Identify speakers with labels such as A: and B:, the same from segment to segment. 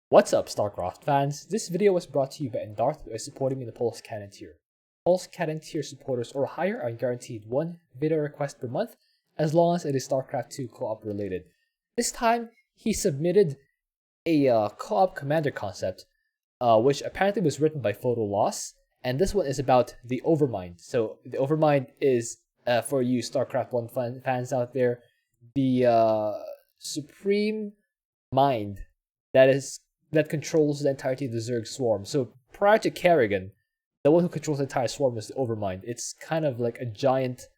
A: What's up, Starcraft fans? This video was brought to you by Endarthe, who is supporting me in the Pulse Cannon tier. Pulse Cannon tier supporters or higher are guaranteed one video request per month, as long as it is Starcraft 2 co-op related. This time, he submitted a co-op commander concept, which apparently was written by Photo Loss, and this one is about the Overmind. So, the Overmind is, for you Starcraft 1 fans out there, the supreme mind that controls the entirety of the Zerg swarm. So prior to Kerrigan, the one who controls the entire swarm is the Overmind. It's kind of like a giant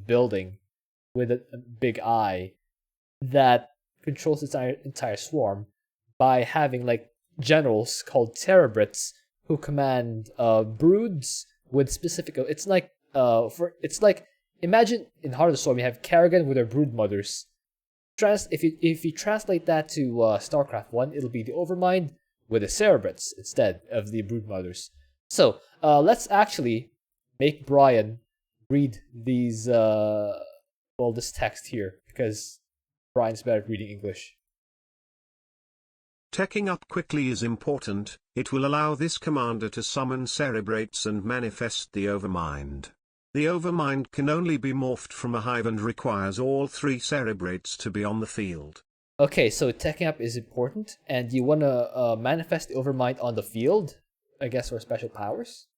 A: building with a big eye that controls the entire swarm by having like generals called Cerebrits who command broods with specific. It's like imagine in Heart of the Swarm you have Kerrigan with her brood mothers. If you translate that to Starcraft 1, it'll be the Overmind with the Cerebrits instead of the Broodmothers. So, let's actually make Brian read these, this text here, because Brian's better at reading English.
B: Teching up quickly is important. It will allow this commander to summon Cerebrates and manifest the Overmind. The Overmind can only be morphed from a hive and requires all 3 Cerebrates to be on the field.
A: Okay, so teching up is important, and you want to manifest the Overmind on the field, I guess, for special powers?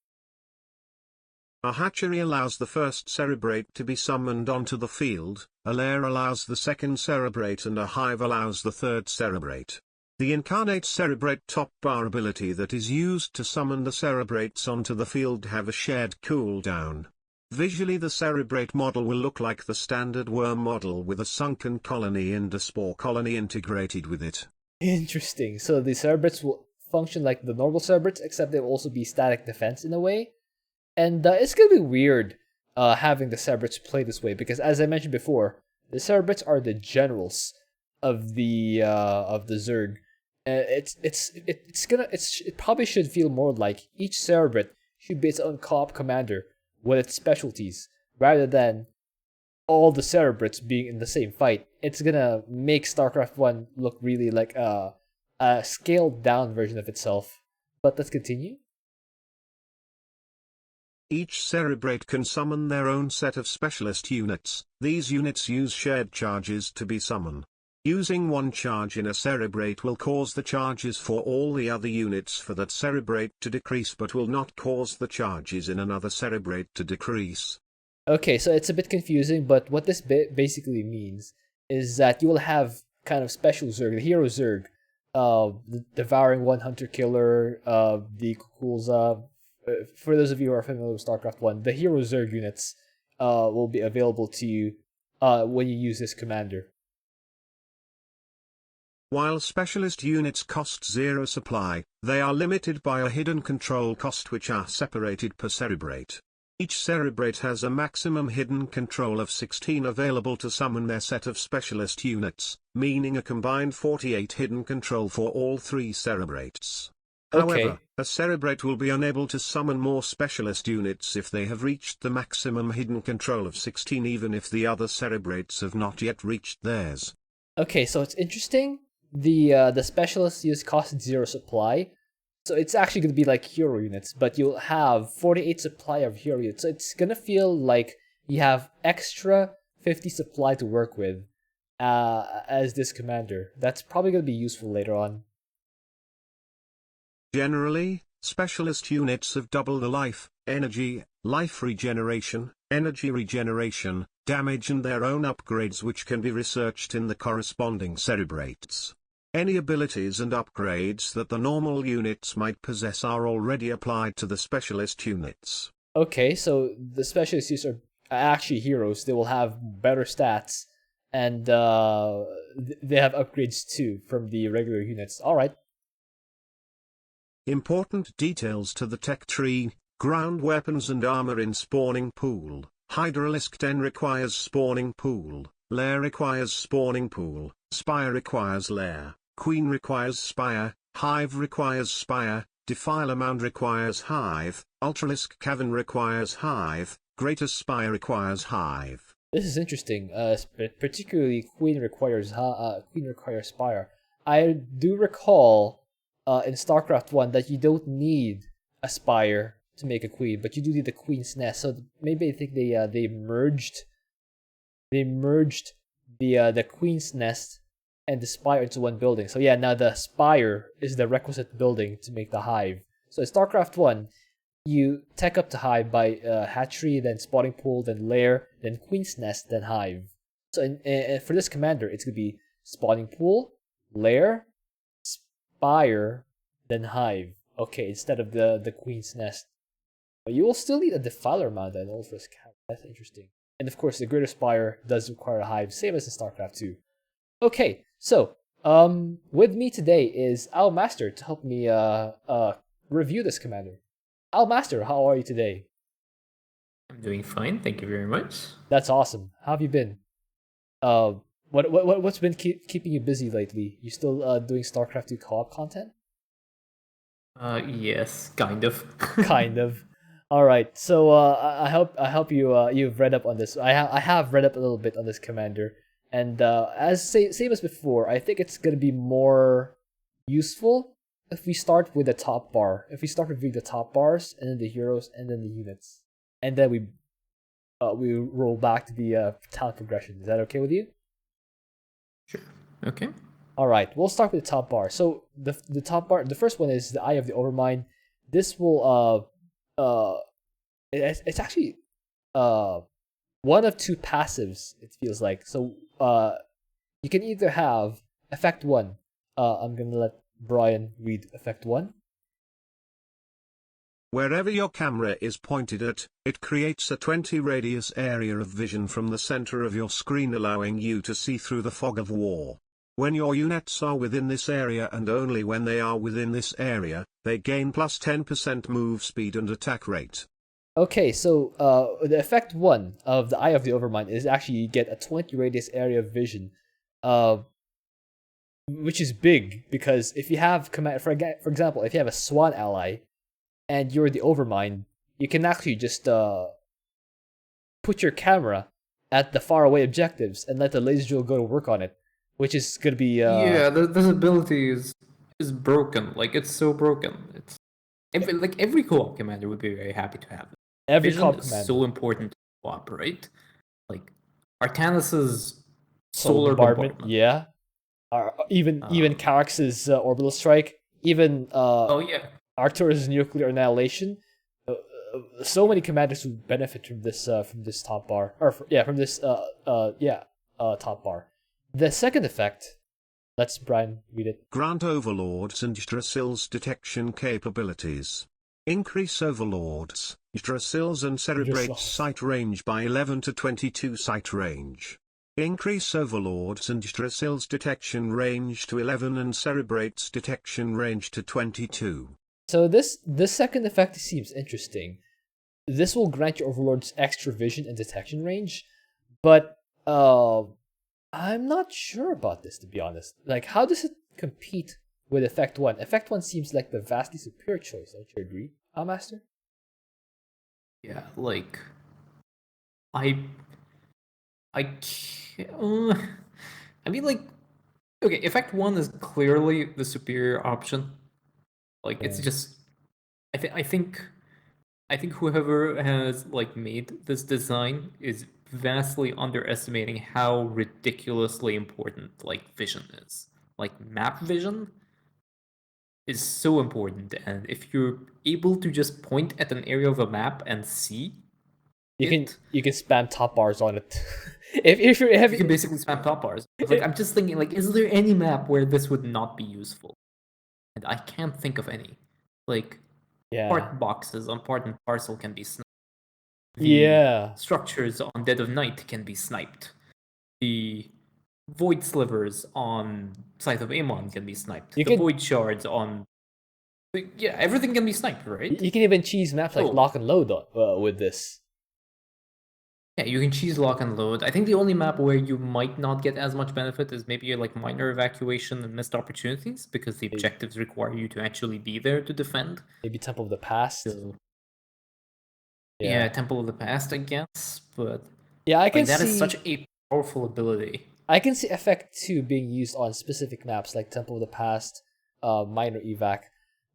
B: A hatchery allows the first Cerebrate to be summoned onto the field, a lair allows the second Cerebrate, and a hive allows the third Cerebrate. The incarnate Cerebrate top bar ability that is used to summon the Cerebrates onto the field have a shared cooldown. Visually, the Cerebrate model will look like the standard worm model with a sunken colony and a spore colony integrated with it.
A: Interesting. So the Cerebrates will function like the normal Cerebrates, except they will also be static defense in a way. And it's going to be weird having the Cerebrates play this way, because as I mentioned before, the Cerebrates are the generals of the Zerg. It probably should feel more like each Cerebrate should be its own co-op commander with its specialties, rather than all the Cerebrates being in the same fight. It's gonna make StarCraft 1 look really like a scaled down version of itself. But let's continue.
B: Each Cerebrate can summon their own set of specialist units. These units use shared charges to be summoned. Using one charge in a Cerebrate will cause the charges for all the other units for that Cerebrate to decrease, but will not cause the charges in another Cerebrate to decrease.
A: Okay, so it's a bit confusing, but what this basically means is that you will have kind of special Zerg, the hero Zerg, the Devouring One Hunter Killer, the Kukulza. For those of you who are familiar with StarCraft 1, the hero Zerg units will be available to you when you use this commander.
B: While specialist units cost 0 supply, they are limited by a hidden control cost which are separated per Cerebrate. Each Cerebrate has a maximum hidden control of 16 available to summon their set of specialist units, meaning a combined 48 hidden control for all 3 Cerebrates. However, a Cerebrate will be unable to summon more specialist units if they have reached the maximum hidden control of 16, even if the other Cerebrates have not yet reached theirs.
A: Okay, so it's interesting. The specialist use cost 0 supply, so it's actually going to be like hero units, but you'll have 48 supply of hero units, so it's going to feel like you have extra 50 supply to work with as this commander. That's probably going to be useful later on.
B: Generally, specialist units have double the life, energy, life regeneration, energy regeneration, damage and their own upgrades, which can be researched in the corresponding Cerebrates. Any abilities and upgrades that the normal units might possess are already applied to the specialist units.
A: Okay, so the specialist units are actually heroes. They will have better stats, and they have upgrades too from the regular units. Alright.
B: Important details to the tech tree: ground weapons and armor in spawning pool. Hydralisk Den requires spawning pool, lair requires spawning pool, spire requires lair, queen requires spire, hive requires spire, defiler mound requires hive, ultralisk cavern requires hive, greater spire requires hive.
A: This is interesting. Particularly queen requires spire. I do recall in StarCraft 1 that you don't need a spire to make a queen, but you do need the queen's nest. So maybe I think they merged the queen's nest and the spire into one building. So yeah, now the spire is the requisite building to make the hive. So in StarCraft 1, you tech up to hive by hatchery, then spawning pool, then lair, then queen's nest, then hive. So for this commander, it's going to be spawning pool, lair, spire, then hive. Okay, instead of the queen's nest. But you will still need a defiler mount and all for this camp. That's interesting. And of course, the greater spire does require a hive, same as in StarCraft 2. Okay, so with me today is Al Master to help me review this commander. Al Master, how are you today?
C: I'm doing fine, thank you very much.
A: That's awesome. How have you been? What's been keeping you busy lately? You still doing StarCraft 2 co-op content?
C: Yes, kind of.
A: Kind of. All right. So I hope you've read up on this. I have read up a little bit on this commander, and same as before, I think it's gonna be more useful if we start with the top bar. If we start reviewing the top bars, and then the heroes, and then the units, and then we roll back to the talent progression. Is that okay with you?
C: Sure. Okay.
A: All right. We'll start with the top bar. So the top bar, the first one is the Eye of the Overmind. This will it's actually one of two passives, it feels like. So you can either have effect 1. I'm gonna let Brian read effect 1.
B: Wherever your camera is pointed at, it creates a 20 radius area of vision from the center of your screen, allowing you to see through the fog of war. When your units are within this area, and only when they are within this area, they gain plus 10% move speed and attack rate.
A: Okay, so the effect 1 of the Eye of the Overmind is actually you get a 20 radius area of vision, which is big, because if you have for example, if you have a Swan ally and you're the Overmind, you can actually just put your camera at the faraway objectives and let the laser drill go to work on it, which is gonna be
C: yeah, this ability is broken. Like, it's so broken. It's every co-op commander would be very happy to have it.
A: every
C: Vision
A: co-op
C: is
A: commander.
C: so important to co-op, right? Like Artanis's solar bombardment.
A: Yeah. Even Carax's orbital strike, even
C: oh yeah,
A: Arcturus' nuclear annihilation. So many commanders would benefit from this top bar, from this top bar. The second effect, let's Brian read it.
B: Grant Overlords and Yggdrasil's detection capabilities. Increase Overlords, Yggdrasil's and Cerebrate's sight range by 11 to 22 sight range. Increase Overlords and Yggdrasil's detection range to 11 and Cerebrate's detection range to 22.
A: So this second effect seems interesting. This will grant your Overlords extra vision and detection range, but I'm not sure about this, to be honest. Like, how does it compete with effect 1? Effect 1 seems like the vastly superior choice. Don't you agree, Master?
C: Yeah, like I mean, like, okay, effect 1 is clearly the superior option. Like, it's just, I think whoever has like made this design is vastly underestimating how ridiculously important like vision is. Like, map vision is so important, and if you're able to just point at an area of a map and see,
A: you can spam top bars on it. if you
C: can basically spam top bars. Like, I'm just thinking, like, is there any map where this would not be useful? And I can't think of any. Like, part boxes on part and parcel can be sniped. The structures on Dead of Night can be sniped. The void slivers on Scythe of Amon can be sniped. The void shards on... Yeah, everything can be sniped, right?
A: You can even cheese maps like lock and load with this.
C: Yeah, you can cheese lock and load. I think the only map where you might not get as much benefit is maybe like minor evacuation and missed opportunities, because the objectives require you to actually be there to defend.
A: Maybe Temple of the Past.
C: So, yeah, Temple of the Past, I guess. But
A: yeah, I can
C: that
A: see...
C: is such a powerful ability.
A: I can see Effect 2 being used on specific maps like Temple of the Past, Minor Evac.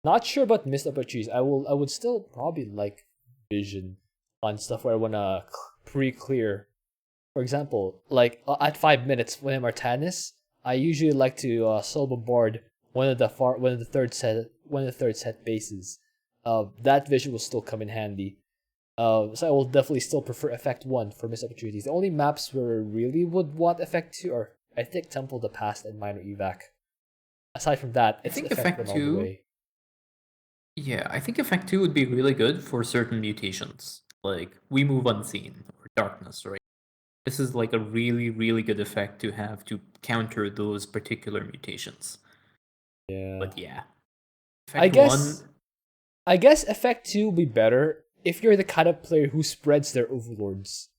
A: Not sure about Missed Opportunities. I would still probably like Vision on stuff where I wanna pre-clear. For example, like at 5 minutes when I'm Artanis, I usually like to solo bombard one of the third set bases. That vision will still come in handy. So I will definitely still prefer Effect 1 for missed opportunities. The only maps where I really would want Effect 2 are, I think, Temple of the Past and Minor Evac. Aside from that, it's Effect 1 all the way.
C: Yeah, I think Effect 2 would be really good for certain mutations, like We Move Unseen or Darkness, right? This is like a really, really good effect to have to counter those particular mutations.
A: Yeah.
C: But yeah.
A: I guess Effect 2 will be better if you're the kind of player who spreads their overlords.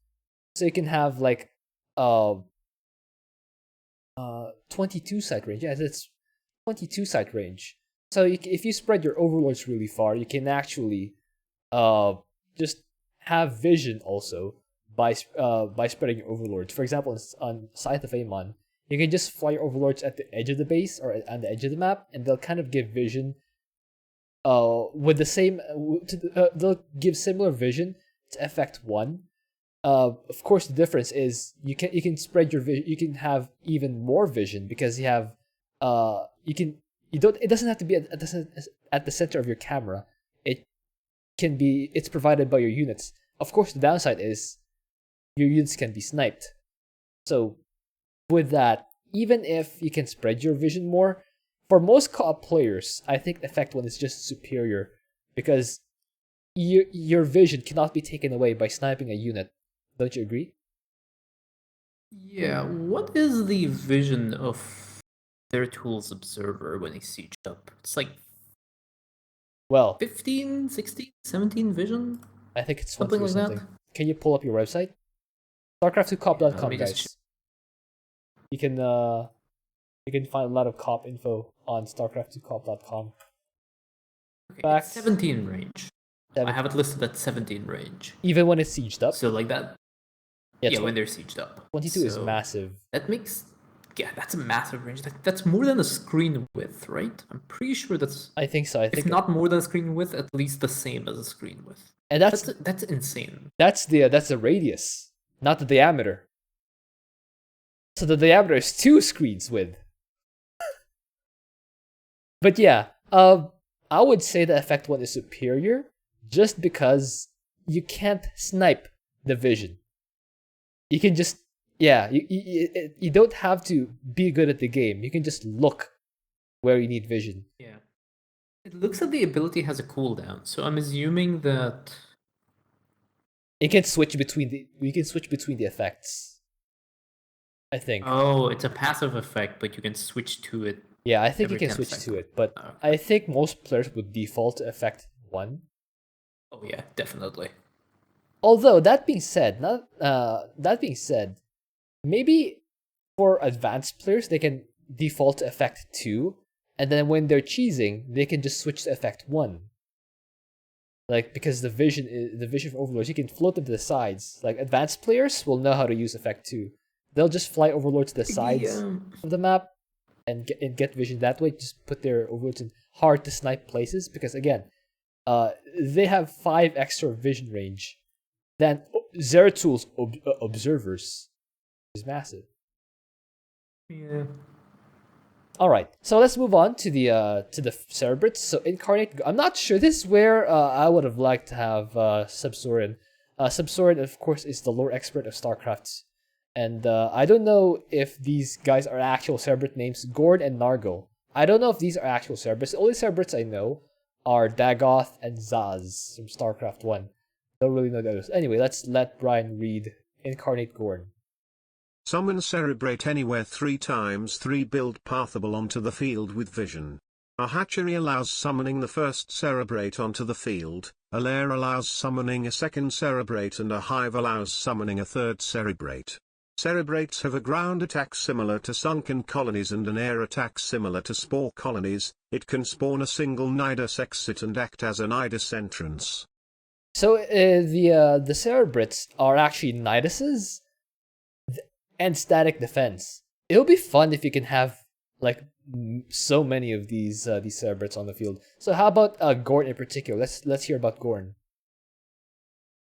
A: So you can have like 22 site range. Yeah, that's 22 site range. So if you spread your overlords really far, you can actually just have vision also by spreading your overlords. For example, on Scythe of Amon, you can just fly your overlords at the edge of the base or on the edge of the map, and they'll kind of give vision. With the same, they'll give similar vision to Effect 1. Of course, the difference is you can spread your vision. You can have even more vision because you have it doesn't have to be at the center of your camera. It's provided by your units. Of course, the downside is your units can be sniped. So with that, even if you can spread your vision more, for most co-op players, I think Effect 1 is just superior because your vision cannot be taken away by sniping a unit. Don't you agree?
C: Yeah, what is the vision of their tools observer when he's sieged up? It's like 15, 16, 17 vision?
A: I think it's
C: something like that.
A: Can you pull up your website? Starcraft2cop.com, guys. You can find a lot of cop info on Starcraft2cop.com.
C: Okay, 17 range. 17. I have it listed at 17 range.
A: Even when it's sieged up?
C: So like that? Yeah, when they're sieged up.
A: 22 is massive.
C: That makes... Yeah, that's a massive range. That's more than a screen width, right? I'm pretty sure that's...
A: I think so.
C: If not more than a screen width, at least the same as a screen width.
A: And
C: that's insane.
A: That's the radius, not the diameter. So the diameter is 2 screens width. But yeah, I would say that Effect 1 is superior just because you can't snipe the vision. You can just, you don't have to be good at the game. You can just look where you need vision.
C: Yeah. It looks like the ability has a cooldown, so I'm assuming that
A: you can switch between the effects. I think.
C: Oh, it's a passive effect, but you can switch to it.
A: Yeah, I think you can switch to it, but I think most players would default to Effect 1.
C: Oh yeah, definitely.
A: Although that being said, maybe for advanced players they can default to Effect 2, and then when they're cheesing, they can just switch to Effect 1. Like, because the vision for overlords, you can float them to the sides. Like, advanced players will know how to use Effect 2. They'll just fly overlords to the sides of the map and get vision that way. Just put their overlords in hard to snipe places because again, they have 5 extra vision range than Zerg's observers. Is massive.
C: Yeah.
A: All right, so let's move on to the Cerebrates. So Incarnate, I'm not sure. This is where I would have liked to have Subsorin. Subsorin, of course, is the lore expert of Starcraft. And I don't know if these guys are actual Cerebrate names, Gord and Nargol. I don't know if these are actual Cerebrates. The only Cerebrates I know are Dagoth and Zaz from Starcraft 1. Don't really know the others. Anyway, let's let Brian read Incarnate Gorn.
B: Summon Cerebrate anywhere 3x3 build pathable onto the field with vision. A hatchery allows summoning the first Cerebrate onto the field, a lair allows summoning a second Cerebrate, and a hive allows summoning a third Cerebrate. Cerebrates have a ground attack similar to sunken colonies and an air attack similar to spore colonies. It can spawn a single Nidus exit and act as a Nidus entrance.
A: So the Cerebrates are actually Niduses. and static defense. It'll be fun if you can have like so many of these cerebrates on the field. So how about Gorn in particular? Let's hear about Gorn.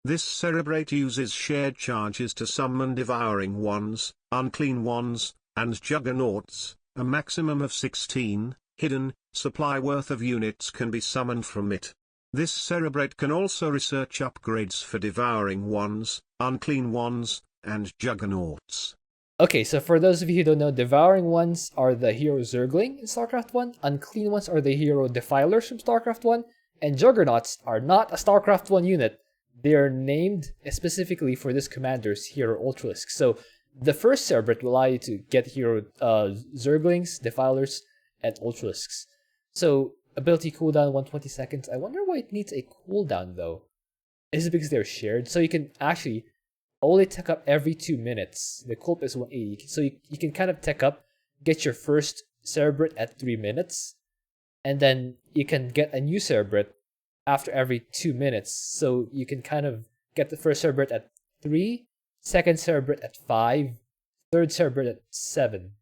B: This cerebrate uses shared charges to summon devouring ones, unclean ones, and juggernauts. A maximum of 16 hidden supply worth of units can be summoned from it. This cerebrate can also research upgrades for devouring ones, unclean ones, and juggernauts.
A: Okay, so for those of you who don't know, devouring ones are the hero Zergling in StarCraft 1, unclean ones are the hero Defilers from StarCraft 1, and juggernauts are not a StarCraft 1 unit. They are named specifically for this commander's hero Ultralisk. So the first cerebrate will allow you to get hero Zerglings, Defilers, and Ultralisks. So ability cooldown 120 seconds. I wonder why it needs a cooldown though. Is it because they're shared? So you can actually only tech up every 2 minutes. The cooldown is 180. So you can kind of tech up, get your first cerebrate at 3 minutes, and then you can get a new cerebrate after every 2 minutes. So you can kind of get the first cerebrate at 3, second cerebrate at 5, third cerebrate at 7.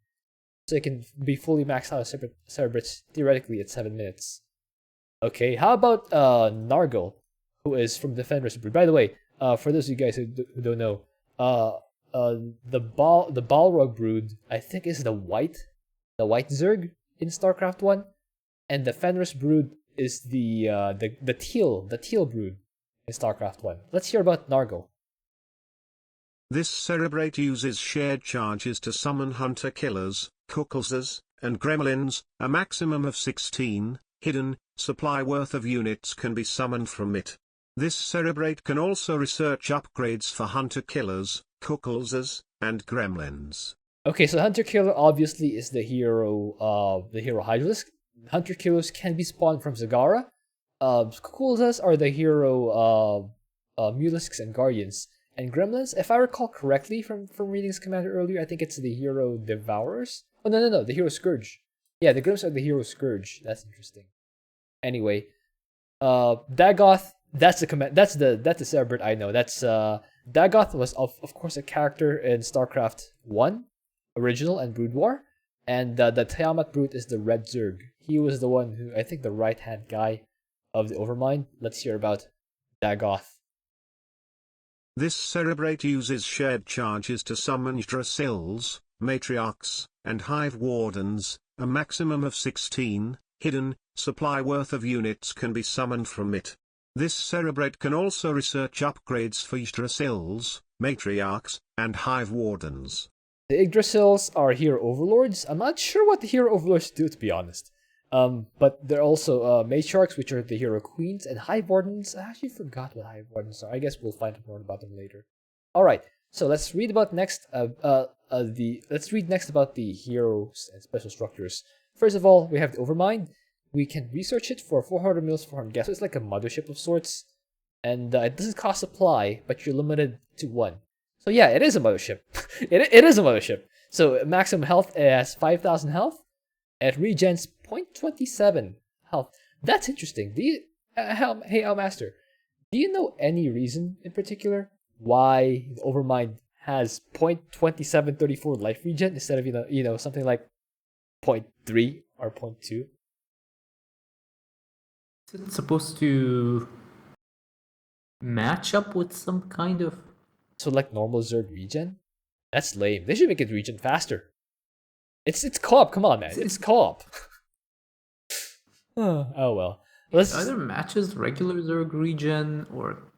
A: So you can be fully maxed out cerebrates theoretically at 7 minutes. Okay, how about Nargle, who is from Defender's Brood? By the way, for those of you guys who don't know, the Balrog Brood I think is the white Zerg in StarCraft 1, and the Fenris Brood is the teal brood in StarCraft 1. Let's hear about Nargle.
B: This cerebrate uses shared charges to summon hunter-killers, cuckolders, and gremlins. A maximum of 16 hidden supply worth of units can be summoned from it. This cerebrate can also research upgrades for hunter-killers, cuckolders, and gremlins.
A: Okay, so hunter-killer obviously is the hero Hydralisk. Hunter-killers can be spawned from Zagara. Cuckolders are the hero Mulisks and Guardians. And Gremlins, if I recall correctly from reading this commander earlier, I think it's the hero Devourers. Oh no, the hero Scourge. Yeah, the Gremlins are the hero Scourge. That's interesting. Anyway, Dagoth, that's the cerebrate I know. That's Dagoth was of course a character in StarCraft 1, original and Brood War, and the Tiamat Brute is the Red Zerg. He was the one who, I think, the right-hand guy of the Overmind. Let's hear about Dagoth.
B: This cerebrate uses shared charges to summon Yggdrasils, Matriarchs, and Hive Wardens. A maximum of 16 hidden supply worth of units can be summoned from it. This cerebrate can also research upgrades for Yggdrasils, Matriarchs, and Hive Wardens.
A: The Yggdrasils are hero overlords. I'm not sure what the hero overlords do, to be honest. But they're also Matriarchs, which are the hero queens, and Hive Wardens. I actually forgot what Hive Wardens are. I guess we'll find out more about them later. All right, so let's read about next. Let's read next about the heroes and special structures. First of all, we have the Overmind. We can research it for 400 mils, 400 gas. So it's like a mothership of sorts, and it doesn't cost supply, but you're limited to 1. So yeah, it is a mothership. it is a mothership. So maximum health has 5,000 health. It regens 0.27 health. That's interesting. Do you, hey, Master, do you know any reason in particular why the Overmind has 0.2734 life regen instead of something like 0.3 or 0.2?
C: Is it supposed to match up with some kind of...
A: So like normal Zerg regen? That's lame. They should make it regen faster. It's co-op, come on man, it's co-op. Oh well.
C: It either matches regular Zerg regen or...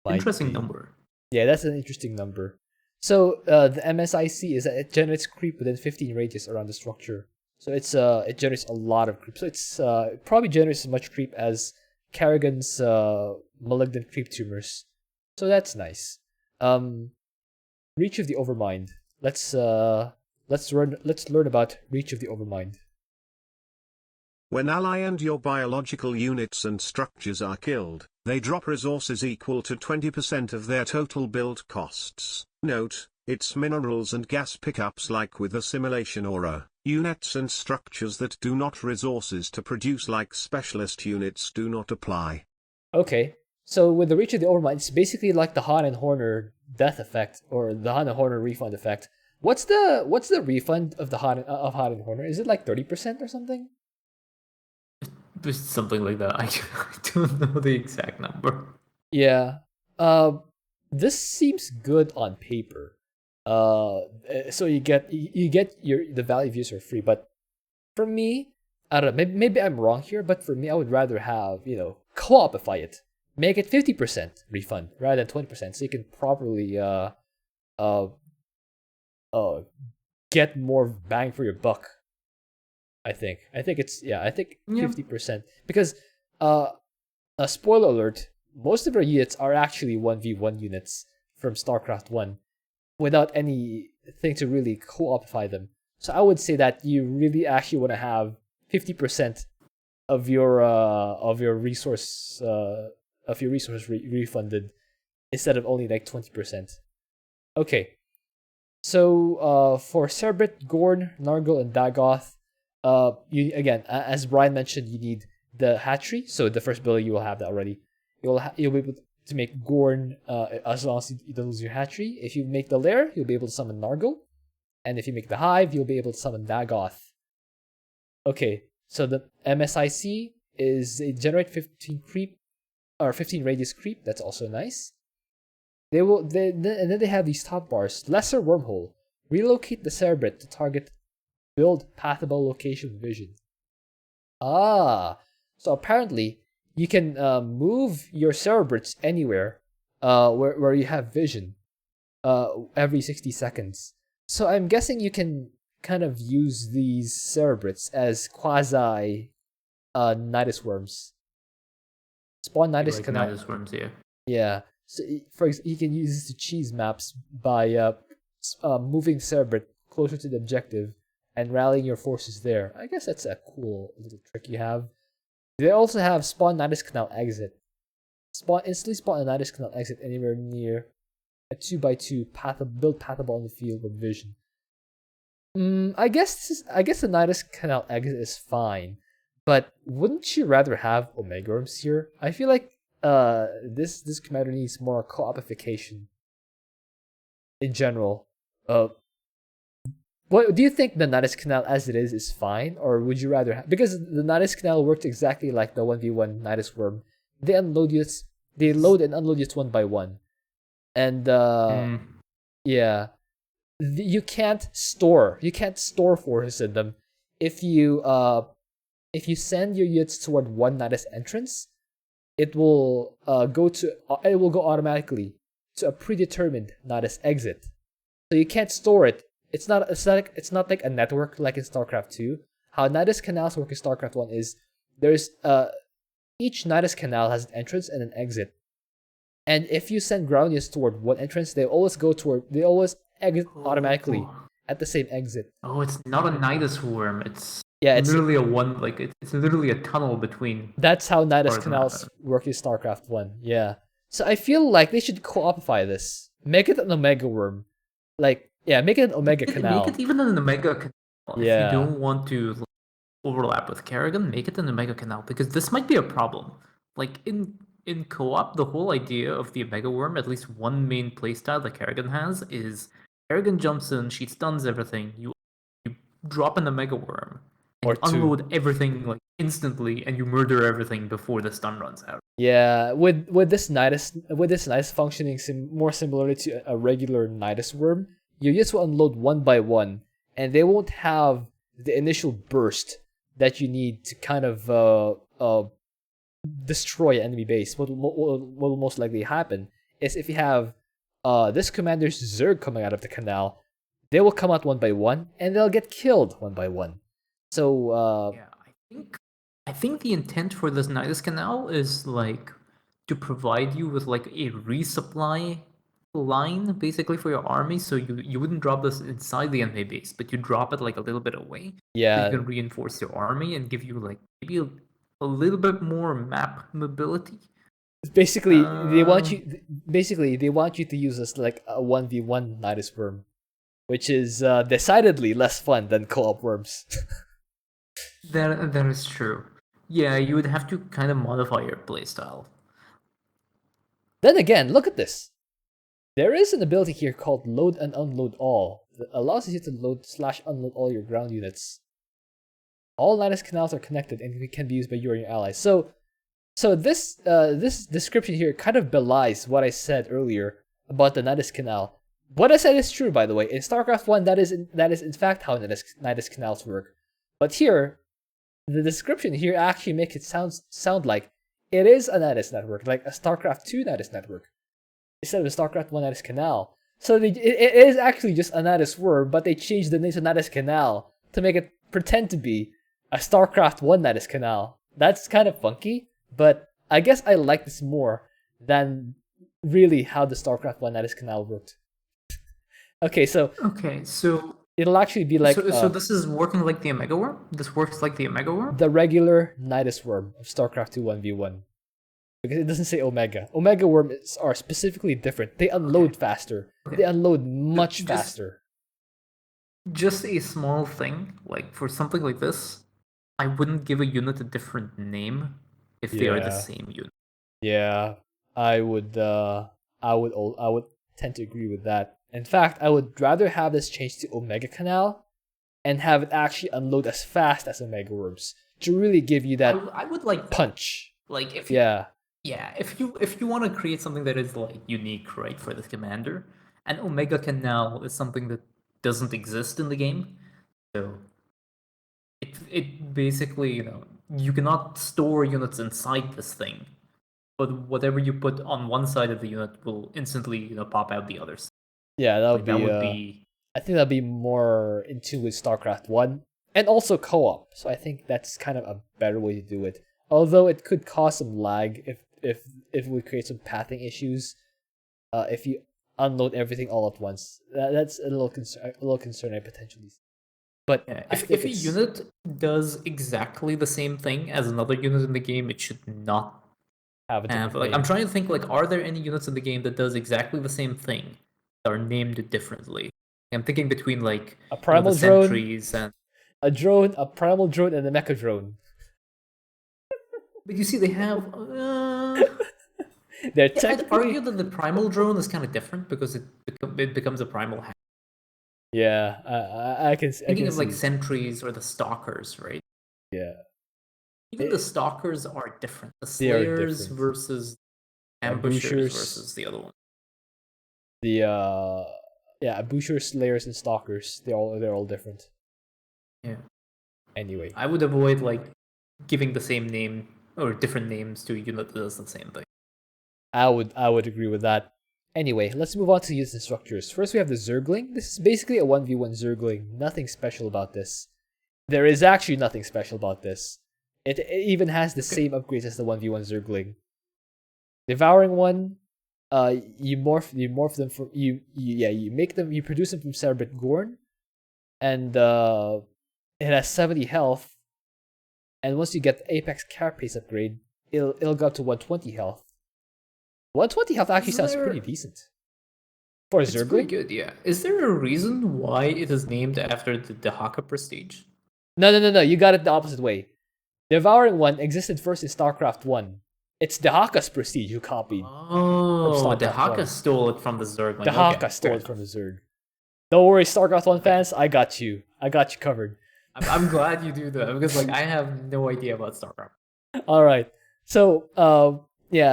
C: Interesting number.
A: Yeah, that's an interesting number. So the MSIC is that it generates creep within 15 radius around the structure. So it generates a lot of creep. So it probably generates as much creep as Kerrigan's malignant creep tumors. So that's nice. Reach of the Overmind. Let's learn about Reach of the Overmind.
B: When ally and your biological units and structures are killed, they drop resources equal to 20% of their total build costs. Note, it's minerals and gas pickups like with assimilation aura, units and structures that do not resources to produce like specialist units do not apply.
A: Okay, so with the Reach of the Overmind, it's basically like the Han and Horner death effect or the Hana Horner refund effect. What's the refund of the Hana Horner? Is it like 30% or something?
C: Just something like that. I don't know the exact number.
A: Yeah. This seems good on paper. So you get the value of user free, but for me, I don't know. Maybe I'm wrong here, but for me, I would rather have co-opify it, make it 50% refund rather than 20%, so you can properly uh get more bang for your buck. I think it's I think 50% because a spoiler alert, most of our units are actually 1v1 units from Starcraft 1 without anything to really co-opify them. So I would say that you really actually want to have 50% of your resources refunded instead of only like 20%. Okay. So for Cerbrit, Gorn, Nargol, and Dagoth, you again, as Brian mentioned, you need the hatchery. So the first builder, you will have that already. You'll be able to make Gorn as long as you don't lose your hatchery. If you make the lair, you'll be able to summon Nargol, and if you make the hive, you'll be able to summon Dagoth. Okay, so the MSIC is a generate 15 creep or 15 radius creep. That's also nice. And then they have these top bars. Lesser wormhole. Relocate the Cerebrit to target build pathable location vision. So apparently you can move your Cerebrits anywhere where you have vision every 60 seconds. So I'm guessing you can kind of use these Cerebrits as quasi Nidus worms. Spawn Nidus
C: like
A: Canal.
C: Nidus worms, yeah.
A: Yeah. So you can use this to cheese maps by moving Cerebrit closer to the objective and rallying your forces there. I guess that's a cool little trick you have. They also have spawn Nidus Canal exit. Instantly spawn a Nidus Canal exit anywhere near a 2x2 build pathable on the field with vision. I guess the Nidus Canal exit is fine, but wouldn't you rather have Omega Worms here? I feel like this commander needs more co-opification in general. What do you think the Nidus Canal as it is fine, or would you rather because the Nidus Canal worked exactly like the 1v1 Nidus Worm. They load and unload units one by one, and yeah, you can't store forces in them. If you send your units toward one Nidus entrance, it will go automatically to a predetermined Nidus exit. So you can't store it. It's not like a network like in StarCraft 2. How Nidus canals work in StarCraft 1 is there's each Nidus canal has an entrance and an exit. And if you send ground units toward one entrance, they always exit automatically at the same exit.
C: Oh, it's not a Nidus worm. It's
A: it's
C: literally it's literally a tunnel between.
A: That's how Nidus canals work in StarCraft 1. Yeah. So I feel like they should co-opify this. Make it an Omega Worm. Make it an Omega Canal.
C: Make it even an Omega Canal.
A: Yeah.
C: If you don't want to overlap with Kerrigan, make it an Omega Canal, because this might be a problem. Like in co-op, the whole idea of the Omega Worm, at least one main playstyle that Kerrigan has, is Kerrigan jumps in, she stuns everything, you drop an Omega Worm, and you unload everything like instantly, and you murder everything before the stun runs out.
A: Yeah, with this Nidus functioning more similarly to a regular Nidus Worm, you just will unload one by one, and they won't have the initial burst that you need to kind of destroy an enemy base. What will most likely happen is if you have this commander's Zerg coming out of the canal, they will come out one by one, and they'll get killed one by one. So
C: I think the intent for this Nidus Canal is like to provide you with like a resupply line basically for your army, so you wouldn't drop this inside the enemy base, but you drop it like a little bit away.
A: Yeah.
C: So you can reinforce your army and give you like maybe a little bit more map mobility.
A: Basically, they want you to use this like a 1v1 Nidus Worm, which is decidedly less fun than co-op worms.
C: That is true. Yeah, you would have to kind of modify your playstyle.
A: Then again, look at this. There is an ability here called load and unload all that allows you to load/unload all your ground units. All Nidus canals are connected and can be used by you and your allies. So this description here kind of belies what I said earlier about the Nidus canal. What I said is true, by the way. In StarCraft 1, that is in fact how Nidus canals work. But here, the description here actually makes it sound like it is a Nidus network, like a StarCraft 2 Nidus network, instead of a StarCraft 1 Nidus canal. So it is actually just a Nidus worm, but they changed the name to Nidus canal to make it pretend to be a StarCraft 1 Nidus canal. That's kind of funky, but I guess I like this more than really how the StarCraft 1 Nidus canal worked. Okay, so it'll actually be like
C: so this is working like the Omega Worm? This works like the Omega Worm?
A: the regular Nidus worm of StarCraft 2 1v1. Because it doesn't say Omega. Omega worms are specifically different. They unload faster. They unload much faster.
C: Just a small thing, like for something like this, I wouldn't give a unit a different name if they are the same unit.
A: Yeah, I would tend to agree with that. In fact, I would rather have this changed to Omega Canal and have it actually unload as fast as Omega Worms to really give you that
C: I would like
A: punch.
C: Like if if you want to create something that is like unique, right, for this commander, and Omega Canal is something that doesn't exist in the game, so it basically, you cannot store units inside this thing, but whatever you put on one side of the unit will instantly pop out the other side.
A: Yeah, that would be. I think that'd be more in tune with StarCraft 1 and also co-op. So I think that's kind of a better way to do it. Although it could cause some lag if it would create some pathing issues. If you unload everything all at once, that's a little concerning potentially. But
C: if a unit does exactly the same thing as another unit in the game, it should not
A: have a different name.
C: I'm trying to think, like, are there any units in the game that does exactly the same thing that are named differently? I'm thinking between like
A: a primal
C: the
A: drone,
C: sentries and
A: a drone, a primal drone, and a mecha drone.
C: But you see, they have.
A: They're
C: I'd argue that the primal drone is kind of different because it becomes a primal hack.
A: Yeah, I can.
C: Thinking of like sentries or the stalkers, right?
A: Yeah.
C: Even the stalkers are different. The slayers versus ambushers versus the other one.
A: Ambushers, slayers, and stalkers. They're all different.
C: Yeah.
A: Anyway,
C: I would avoid like giving the same name or different names to a unit that does the same thing.
A: I would agree with that. Anyway, let's move on to units and structures. First, we have the Zergling. This is basically a 1v1 Zergling. Nothing special about this. There is actually nothing special about this. It even has the same upgrades as the 1v1 Zergling. Devouring one, you morph them from you produce them from Cerebrate Gorn, and it has 70 health. And once you get the Apex Carapace upgrade, it'll go up to 120 health. 120 health actually sounds pretty decent for a Zergling.
C: It's pretty good, yeah. Is there a reason why it is named after the Dahaka Prestige?
A: No. You got it the opposite way. Devouring one existed first in StarCraft 1. It's Dahaka's Prestige who copied.
C: Oh, Dahaka stole it from the Zerg.
A: Dahaka stole it from the Zerg. Don't worry, StarCraft 1 fans, I got you covered.
C: I'm glad you do that because like I have no idea about StarCraft.
A: All right, so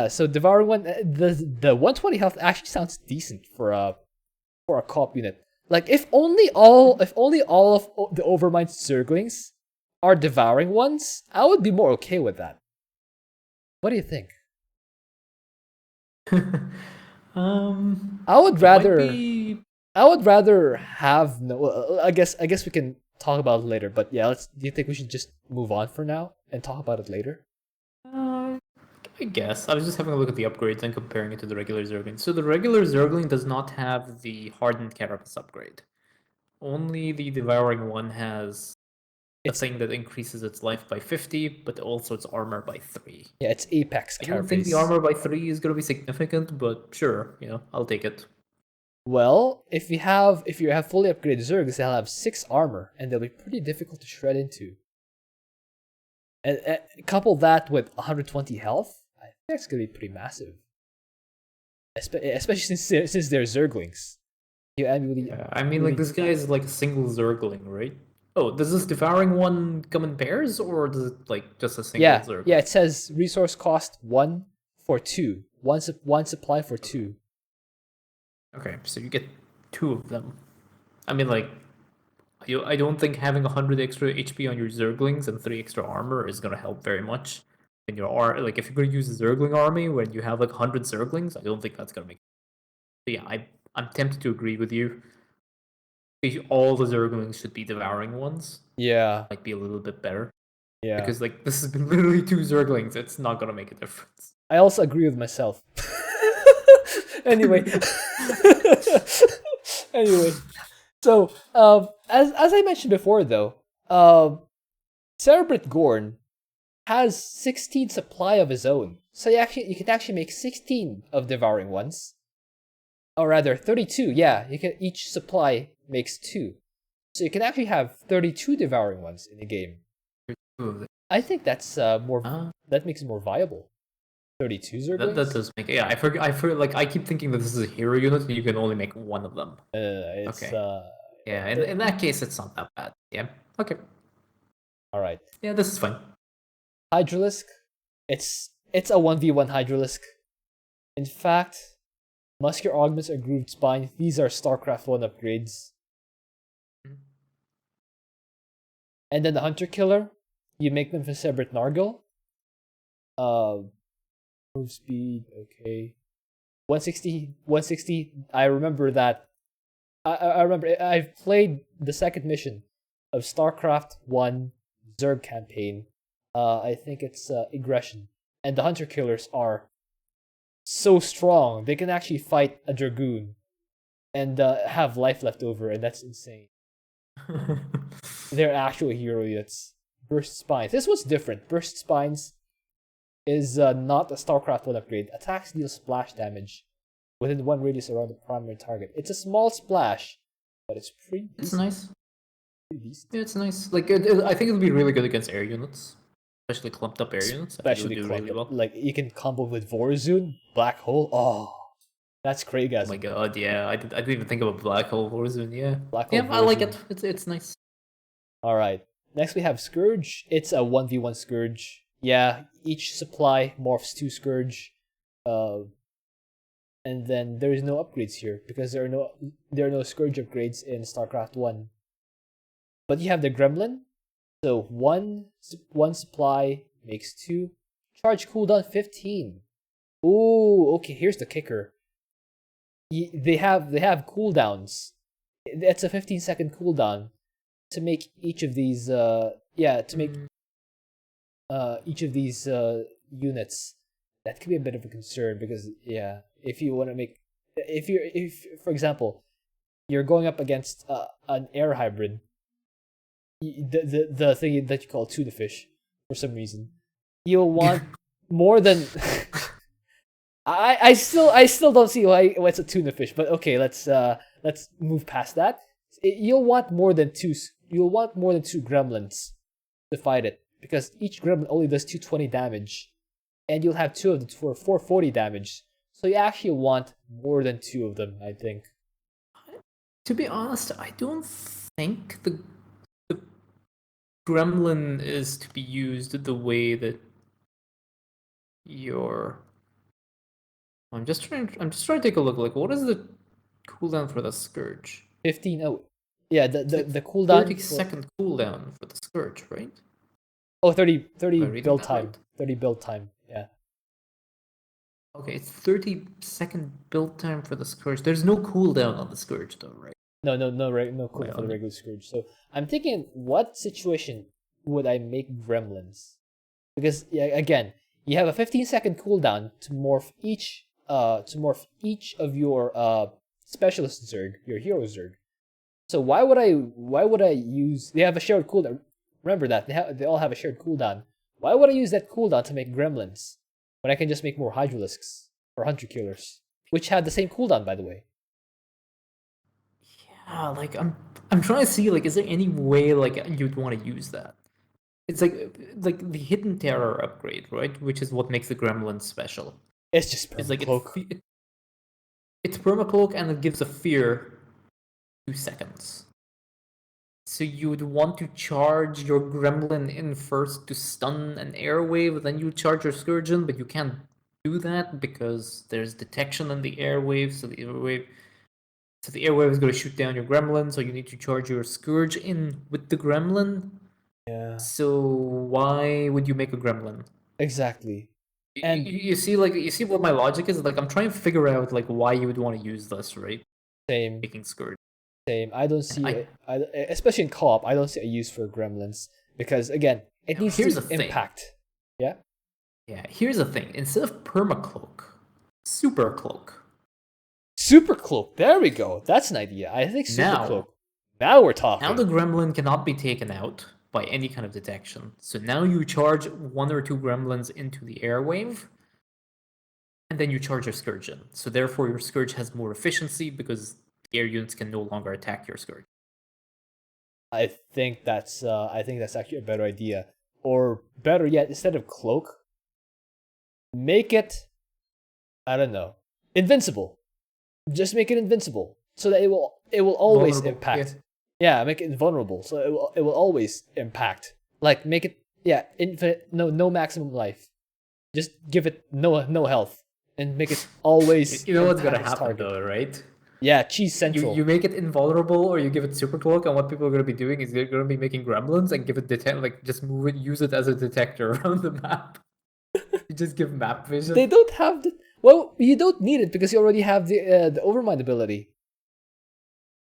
A: so Devouring one, the 120 health actually sounds decent for a co-op unit. Like if only all of the Overmind Zerglings are Devouring ones, I would be more okay with that. What do you think? I would rather have no. Well, I guess we can talk about it later. But yeah, do you think we should just move on for now and talk about it later?
C: I guess. I was just having a look at the upgrades and comparing it to the regular Zergling. So the regular Zergling does not have the Hardened Carapace upgrade. Only the Devouring one has a thing that increases its life by 50, but also its armor by 3.
A: Yeah, it's Apex Carapace.
C: I don't think the armor by 3 is going to be significant, but sure, I'll take it.
A: Well, if you have fully upgraded Zergs, they'll have 6 armor, and they'll be pretty difficult to shred into. And couple that with 120 health, I think that's going to be pretty massive. especially since they're Zerglings. You annually.
C: Yeah, I mean, like, this guy is like a single Zergling, right? Oh, does this devouring one come in pairs, or does it like just a single Zergling?
A: Yeah. It says resource cost 1 for 2. One supply for 2.
C: Okay, so you get 2 of them. I mean, like, I don't think having 100 extra HP on your Zerglings and 3 extra armor is gonna help very much. In your like, if you're gonna use a Zergling army when you have like 100 Zerglings, I don't think that's gonna make. But yeah, I'm tempted to agree with you. All the Zerglings should be devouring ones.
A: Yeah.
C: Like, be a little bit better.
A: Yeah.
C: Because like this is literally 2 Zerglings. It's not gonna make a difference.
A: I also agree with myself. Anyway. Anyway. So, as I mentioned before, though, Cerebrate Gorn has 16 supply of his own, so you can actually make 16 of devouring ones, or rather 32. Yeah, you can each supply makes 2, so you can actually have 32 devouring ones in the game. I think that's more. That makes it more viable. 32 Zerglings?
C: That does make it. Yeah, I forget. Like, I keep thinking that this is a hero unit, and you can only make 1 of them.
A: Okay.
C: Yeah, in that case, it's not that bad. Yeah. Okay.
A: All right.
C: Yeah, this is fine.
A: Hydralisk. It's a 1v1 Hydralisk. In fact, Muscular Augments or Grooved Spine, these are Starcraft 1 upgrades. And then the Hunter Killer, you make them for Cerebrate Nargil. Move speed, okay. 160, I remember that. I remember, I've played the second mission of Starcraft 1 Zerg campaign. I think it's Aggression. And the Hunter Killers are so strong. They can actually fight a Dragoon and have life left over, and that's insane. They're actual hero units. Burst Spines. This one's different. Burst Spines is not a StarCraft 1 upgrade. Attacks deal splash damage within 1 radius around the primary target. It's a small splash, but it's pretty decent.
C: It's nice.
A: Pretty decent.
C: Yeah, it's nice. Like, I think it'll be really good against air units. Especially clumped up air units.
A: Especially clumped really well. Like, you can combo with Vorazun, Black Hole. Oh, that's great, guys.
C: Oh my god, yeah. I didn't even think about Black Hole Vorazun, yeah.
A: Black Hole
C: yeah, I like it. It's nice.
A: Alright. Next we have Scourge. It's a 1v1 Scourge. Yeah, each supply morphs to Scourge. And then there is no upgrades here because there are no Scourge upgrades in StarCraft 1. But you have the Gremlin. So one supply makes 2. Charge cooldown 15. Ooh, okay, here's the kicker. They have cooldowns. It's a 15-second cooldown to make each of these each of these units. That could be a bit of a concern because if you want to make if for example you're going up against an air hybrid, the thing that you call tuna fish for some reason, you'll want more than I still don't see why it's a tuna fish, but okay, let's move past that. You'll want more than 2 gremlins to fight it because each gremlin only does 220 damage, and you'll have 2 of them for 440 damage. So you actually want more than 2 of them, I think.
C: To be honest, I don't think the gremlin is to be used the way that your. I'm just trying to take a look. Like, what is the cooldown for the Scourge?
A: 15. Oh, yeah. The cooldown.
C: 30-second cooldown for the Scourge, right?
A: Oh, 30 build time. Right? 30 build time. Yeah.
C: Okay, it's 30-second build time for the Scourge. There's no cooldown on the Scourge, though, right?
A: No cooldown for the regular Scourge. So I'm thinking, what situation would I make gremlins? Because again, you have a 15-second cooldown to morph each of your specialist Zerg, your hero Zerg. So why would I use? They have a shared cooldown. Remember that they all have a shared cooldown. Why would I use that cooldown to make gremlins when I can just make more Hydralisks or Hunter Killers, which had the same cooldown, by the way?
C: Yeah, like I'm trying to see, like, is there any way like you'd want to use that? It's like the Hidden Terror upgrade, right? Which is what makes the gremlin special.
A: It's just
C: it's like
A: cloak.
C: It's permacloak and it gives a fear 2 seconds. So you would want to charge your gremlin in first to stun an airwave, then you charge your scourgeon, but you can't do that because there's detection in the airwave, so the airwave is going to shoot down your gremlin, so you need to charge your scourge in with the gremlin.
A: Yeah.
C: So why would you make a gremlin?
A: Exactly.
C: And you see what my logic is? Like I'm trying to figure out like why you would want to use this, right?
A: Same.
C: Making scourge.
A: Same. I don't see it, especially in co-op. I don't see a use for gremlins because again, it needs
C: Here's
A: to
C: the thing.
A: impact. Yeah.
C: Yeah. Here's the thing. Instead of permacloak, super cloak.
A: Super cloak. There we go. That's an idea. I think super cloak. Now we're talking.
C: Now the gremlin cannot be taken out by any kind of detection. So now you charge 1 or 2 gremlins into the airwave, and then you charge your scourgeon. So therefore, your scourge has more efficiency because air units can no longer attack your scourge.
A: I think that's actually a better idea. Or better yet, instead of cloak, make it, I don't know, invincible. Just make it invincible so that it will always
C: Vulnerable,
A: impact. Yeah, make it invulnerable so it will always impact. Like make it infinite, no maximum life. Just give it no health and make it always.
C: You know what's gonna happen though, right?
A: Yeah, cheese central.
C: You make it invulnerable or you give it super cloak, and what people are gonna be doing is they're gonna be making gremlins and give it just move it, use it as a detector around the map. You just give map vision.
A: They don't have the. Well, you don't need it because you already have the Overmind ability.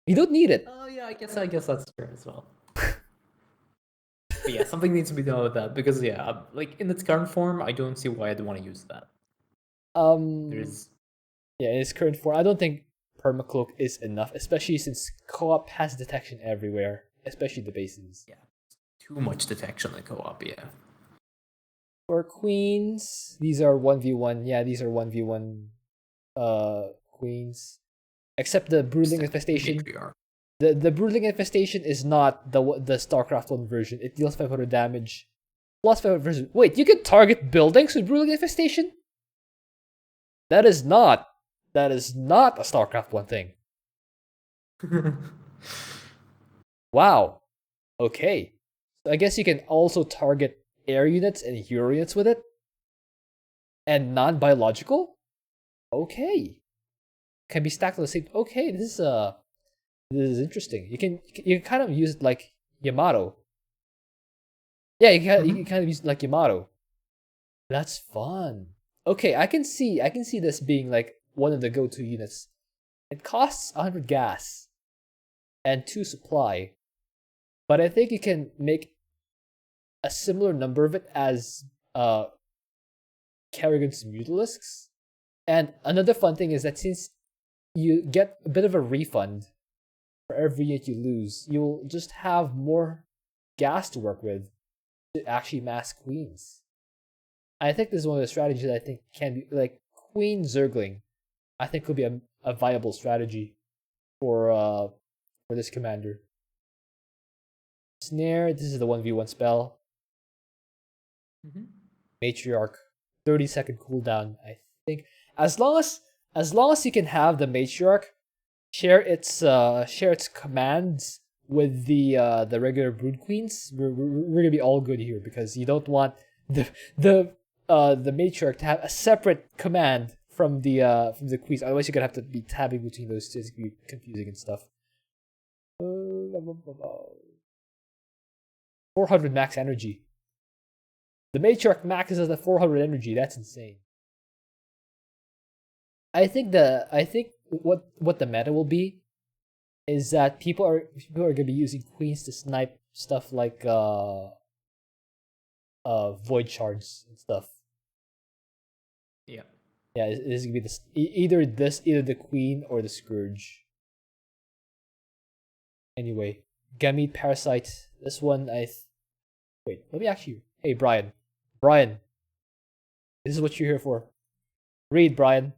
A: You don't need it.
C: Oh yeah, I guess that's true as well. But yeah, something needs to be done with that because like in its current form, I don't see why I'd want to use that.
A: Yeah, in its current form, I don't think permacloak is enough, especially since co-op has detection everywhere, especially the bases.
C: Yeah, too much detection in co-op. Yeah.
A: For queens, these are 1v1. Yeah, these are 1v1 queens. Except the Brooding Infestation. The Brooding Infestation is not the Starcraft 1 version. It deals 500 damage. Plus 500 version. Wait, you can target buildings with Brooding Infestation? That is not a Starcraft 1 thing. Wow. Okay. So I guess you can also target air units and hero units with it? And non-biological? Okay. Can be stacked on the same. Okay, this is interesting. You can kind of use it like Yamato. Yeah, you can kind of use it like Yamato. That's fun. Okay, I can see this being like one of the go-to units. It costs 100 gas and 2 supply, but I think you can make a similar number of it as Kerrigan's Mutalisks. And another fun thing is that since you get a bit of a refund for every unit you lose, you'll just have more gas to work with to actually mass queens. I think this is one of the strategies that I think can be like Queen Zergling. I think could be a viable strategy for this commander. Snare, this is the 1v1 spell. Matriarch, 30-second cooldown. I think as long as you can have the Matriarch share its commands with the regular Brood Queens, we're gonna be all good here because you don't want the Matriarch to have a separate command from the Queens. Otherwise, you're gonna have to be tabbing between those two. It's gonna be confusing and stuff. 400 max energy. The Matriarch maxes at 400 energy. That's insane. I think what the meta will be is that people are gonna be using queens to snipe stuff like void shards and stuff.
C: Yeah.
A: Yeah, it is gonna be either the queen or the scourge. Anyway, Gamete Parasite. This one wait. Let me ask you. Hey, Brian. This is what you're here for. Read, Brian.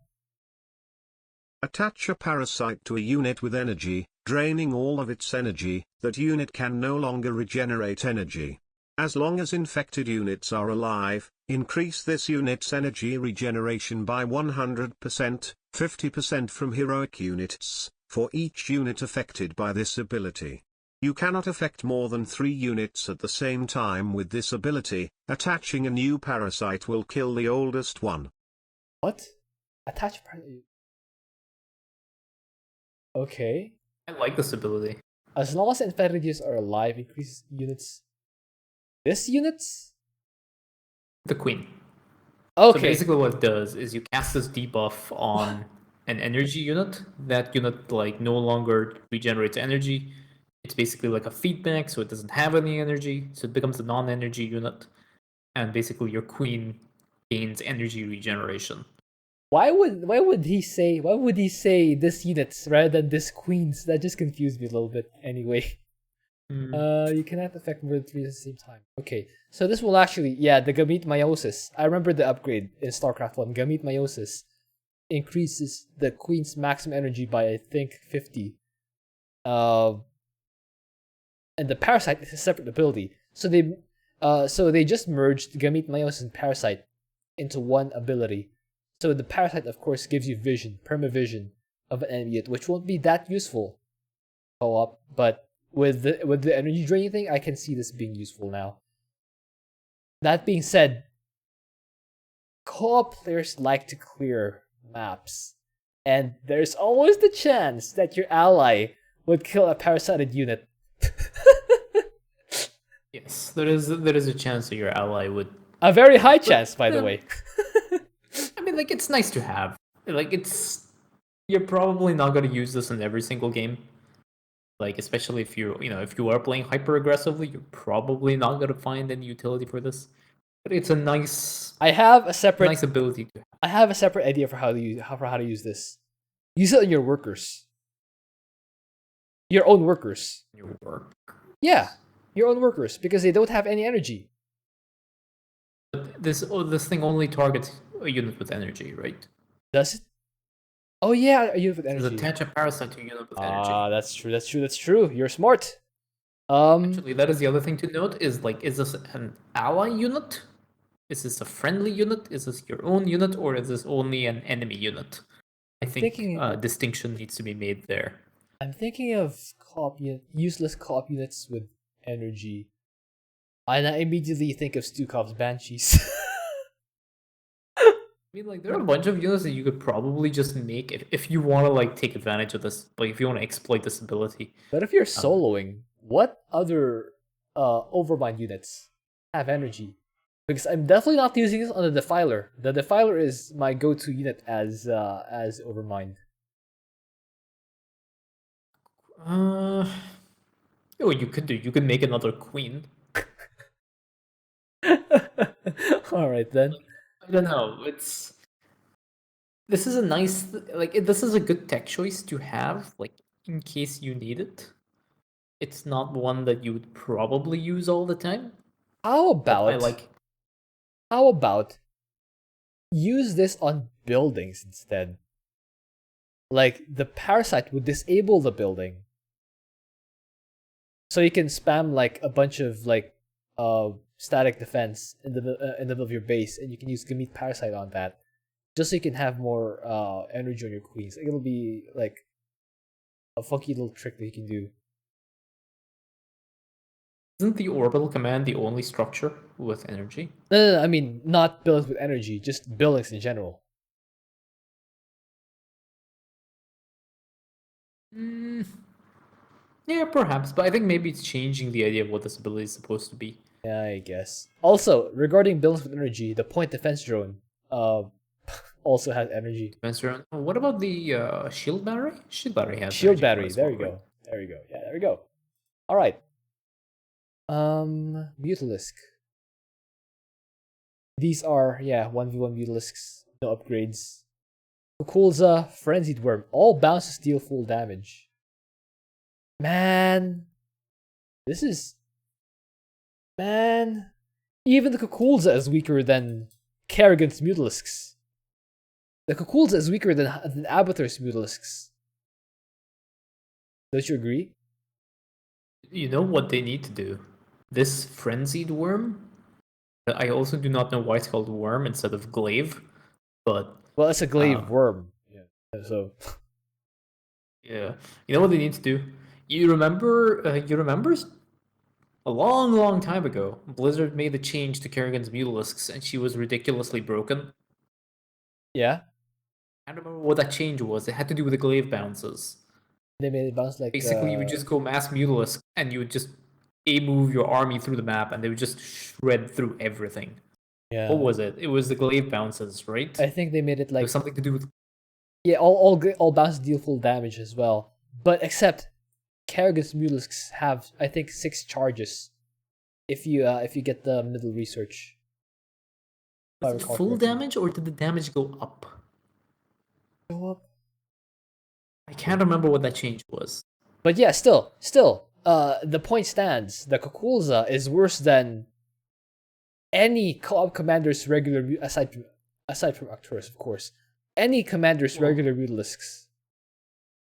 B: Attach a parasite to a unit with energy, draining all of its energy. That unit can no longer regenerate energy. As long as infected units are alive, Increase this unit's energy regeneration by 100%, 50% from heroic units, for each unit affected by this ability. You cannot affect more than 3 units at the same time with this ability. Attaching a new parasite will kill the oldest one.
A: What? Attach parasite? Okay.
C: I like this ability.
A: As long as infected units are alive, increase units. This units?
C: The Queen.
A: Okay.
C: So basically what it does is you cast this debuff on an energy unit. That unit like no longer regenerates energy. It's basically like a feedback, so it doesn't have any energy, so it becomes a non-energy unit. And basically your Queen gains energy regeneration.
A: Why would he say this units rather than this queens? That just confused me a little bit. Anyway, you cannot affect more than 3 at the same time. Okay, so this will actually, yeah, the Gamete Meiosis. I remember the upgrade in Starcraft 1. Gamete Meiosis increases the queen's maximum energy by I think 50. And the Parasite is a separate ability. So they just merged Gamete Meiosis and Parasite into one ability. So the Parasite, of course, gives you vision, permavision of an enemy, which won't be that useful co-op, but with the energy draining thing, I can see this being useful now. That being said, co-op players like to clear maps, and there's always the chance that your ally would kill a parasited unit.
C: Yes, there is a chance that your ally would.
A: A very high chance, by the way.
C: I mean, like, it's nice to have. Like, you're probably not gonna use this in every single game. Like, especially if if you are playing hyper aggressively, you're probably not gonna find any utility for this. But it's a nice.
A: I have a separate
C: nice ability to have.
A: I have a separate idea for how to use this. Use it on your workers. Your own workers.
C: Your work.
A: Yeah, your own workers, because they don't have any energy.
C: But this thing only targets a unit with energy, right?
A: Does it? Oh yeah, a unit with energy.
C: Does attach a parasite to a unit with energy.
A: That's true. You're smart.
C: Actually, that is the other thing to note. Is this an ally unit? Is this a friendly unit? Is this your own unit, or is this only an enemy unit? I think distinction needs to be made there.
A: I'm thinking of useless co-op units with energy. And I immediately think of Stukov's Banshees.
C: I mean, like, there are a bunch of units that you could probably just make if you want to, like, take advantage of this. Like, if you want to exploit this ability.
A: But if you're soloing, what other Overmind units have energy? Because I'm definitely not using this on the Defiler. The Defiler is my go-to unit as Overmind.
C: You could make another Queen.
A: Alright then.
C: I don't know. This is a nice, this is a good tech choice to have, like, in case you need it. It's not one that you would probably use all the time.
A: How about use this on buildings instead? Like, the Parasite would disable the building. So you can spam like a bunch of like static defense in the middle of your base, and you can use Gamete Parasite on that, just so you can have more energy on your queens. It'll be like a funky little trick that you can do.
C: Isn't the orbital command the only structure with energy?
A: No, I mean not buildings with energy, just buildings in general.
C: Yeah, perhaps, but I think maybe it's changing the idea of what this ability is supposed to be.
A: Yeah, I guess. Also, regarding buildings with energy, the point defense drone also has energy.
C: Defense drone. What about the shield battery? Shield battery has
A: shield
C: energy
A: battery.
C: as
A: There
C: well,
A: you go.
C: right?
A: There you go. Yeah, there we go. All right. Mutalisk. These are 1v1 Mutalisks. No upgrades. Kukulza, Frenzied Worm. All bounces deal full damage. Man, even the Kukulza is weaker than Kerrigan's Mutalisks. The Kukulza is weaker than Abathur's Mutalisks. Don't you agree?
C: You know what they need to do? This Frenzied Worm I also do not know why it's called worm instead of glaive, but
A: Well, it's a glaive worm. Yeah. So
C: yeah, you know what they need to do? You remember? A long, long time ago, Blizzard made the change to Kerrigan's Mutalisks, and she was ridiculously broken.
A: yeah,
C: I don't remember what that change was. It had to do with the glaive bounces.
A: they made it bounce like.
C: Basically, you would just go mass Mutalisk, and you would just move your army through the map, and they would just shred through everything.
A: Yeah.
C: What was it? It was the glaive bounces, right?
A: I think they made it
C: It
A: like.
C: was something to do with.
A: Yeah, all bounces deal full damage as well, but except Kerrigan's Mutalisks have I think 6 charges. If you get the middle research. If I
C: Was it
A: recall
C: full
A: correctly.
C: damage, or did the damage go up?
A: Go up.
C: I can't remember what that change was.
A: But yeah, still, the point stands. The Kukulza is worse than any co-op commander's regular aside from Arcturus, of course. Any commander's regular Mutalisks.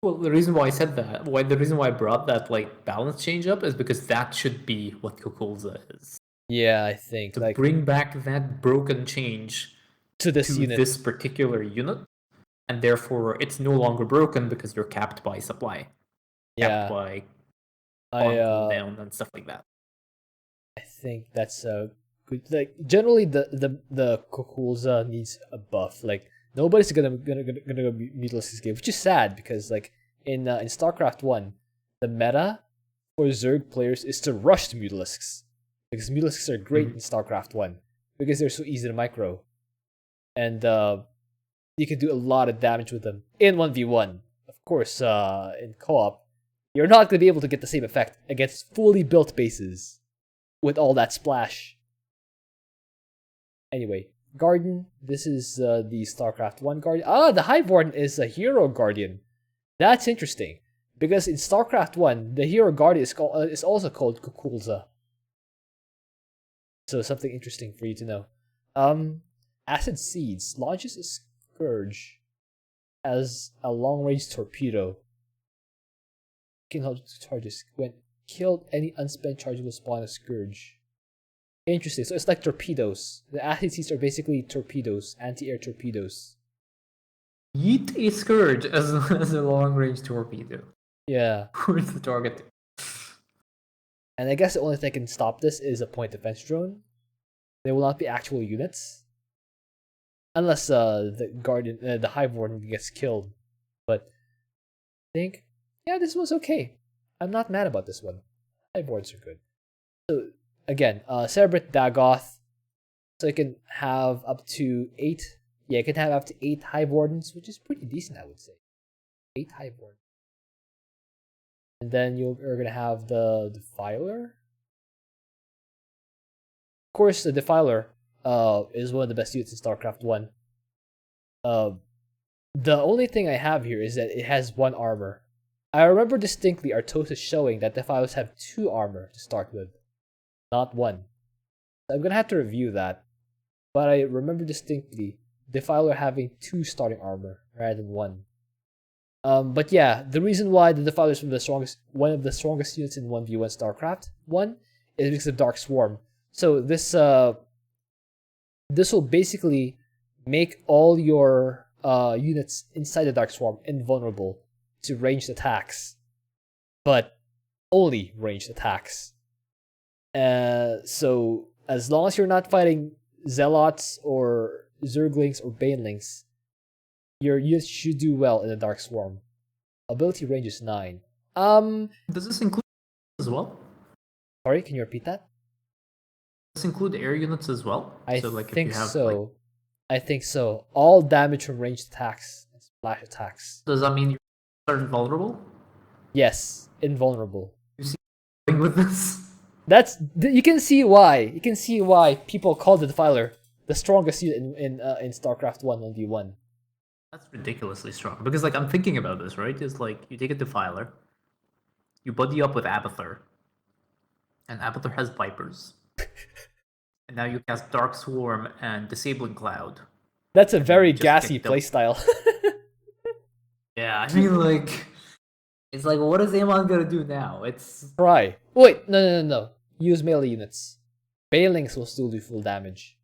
C: Well, the reason why I said that, the reason why I brought that like balance change up is because that should be what Kukulza is.
A: Yeah, I think
C: To
A: like
C: bring back that broken change
A: to this unit.
C: this particular unit, and therefore it's no longer broken because you're capped by supply, capped by cooldown and stuff like that.
A: I think that's good. Like generally, the Kukulza needs a buff. Like nobody's gonna go Mutalisk this game, which is sad because like in StarCraft 1, the meta for Zerg players is to rush the Mutalisks because Mutalisks are great in StarCraft 1 because they're so easy to micro, and you can do a lot of damage with them in 1v1. Of course, in co-op, you're not gonna be able to get the same effect against fully built bases with all that splash. Anyway, Guardian. This is the StarCraft 1 Guardian. The Highborn is a Hero Guardian. That's interesting. Because in StarCraft 1, the Hero Guardian is also called Kukulza. So something interesting for you to know. Acid Seeds launches a Scourge as a long-range torpedo. Can hold charges. When killed, any unspent charge will spawn a Scourge. Interesting. So it's like torpedoes. The acid seeds are basically torpedoes, anti-air torpedoes.
C: Yeet a Scourge as a long-range torpedo.
A: Yeah.
C: Where's the target?
A: And I guess the only thing that can stop this is a point defense drone. They will not be actual units. Unless the Guardian, the Highborn gets killed. But I think, yeah, this one's okay. I'm not mad about this one. Highborns are good. So again, Cerebrate Dagoth. So it can have up to 8. Yeah, it can have up to 8 Highborns, which is pretty decent, I would say. 8 Highborn. And then you're gonna have the Defiler. Of course, the Defiler is one of the best units in StarCraft 1. The only thing I have here is that it has 1 armor. I remember distinctly Artosis showing that Defilers have 2 armor to start with, not 1. So I'm gonna have to review that. But I remember distinctly Defiler having 2 starting armor rather than 1. But yeah, the reason why the Defiler is one of the strongest units in 1v1 StarCraft 1 is because of Dark Swarm. So this will basically make all your units inside the Dark Swarm invulnerable to ranged attacks, but only ranged attacks. So as long as you're not fighting Zealots or Zerglings or Banelings, your units should do well in the Dark Swarm. Ability range is 9.
C: Does this include as well?
A: Sorry, can you repeat that?
C: Does this include air units as well?
A: I think so. I think so. All damage from ranged attacks and splash attacks.
C: Does that mean you're invulnerable?
A: Yes, invulnerable.
C: You see with this?
A: You can see why. You can see why people call the Defiler the strongest unit in StarCraft 1v1.
C: That's ridiculously strong. Because like I'm thinking about this, right? It's like you take a Defiler, you buddy up with Abathur, and Abathur has Vipers. And now you cast Dark Swarm and Disabling Cloud.
A: That's a very gassy playstyle.
C: Yeah, I mean like it's like what is Amon gonna do now? It's
A: try. Wait, no. Use melee units. Banelings will still do full damage.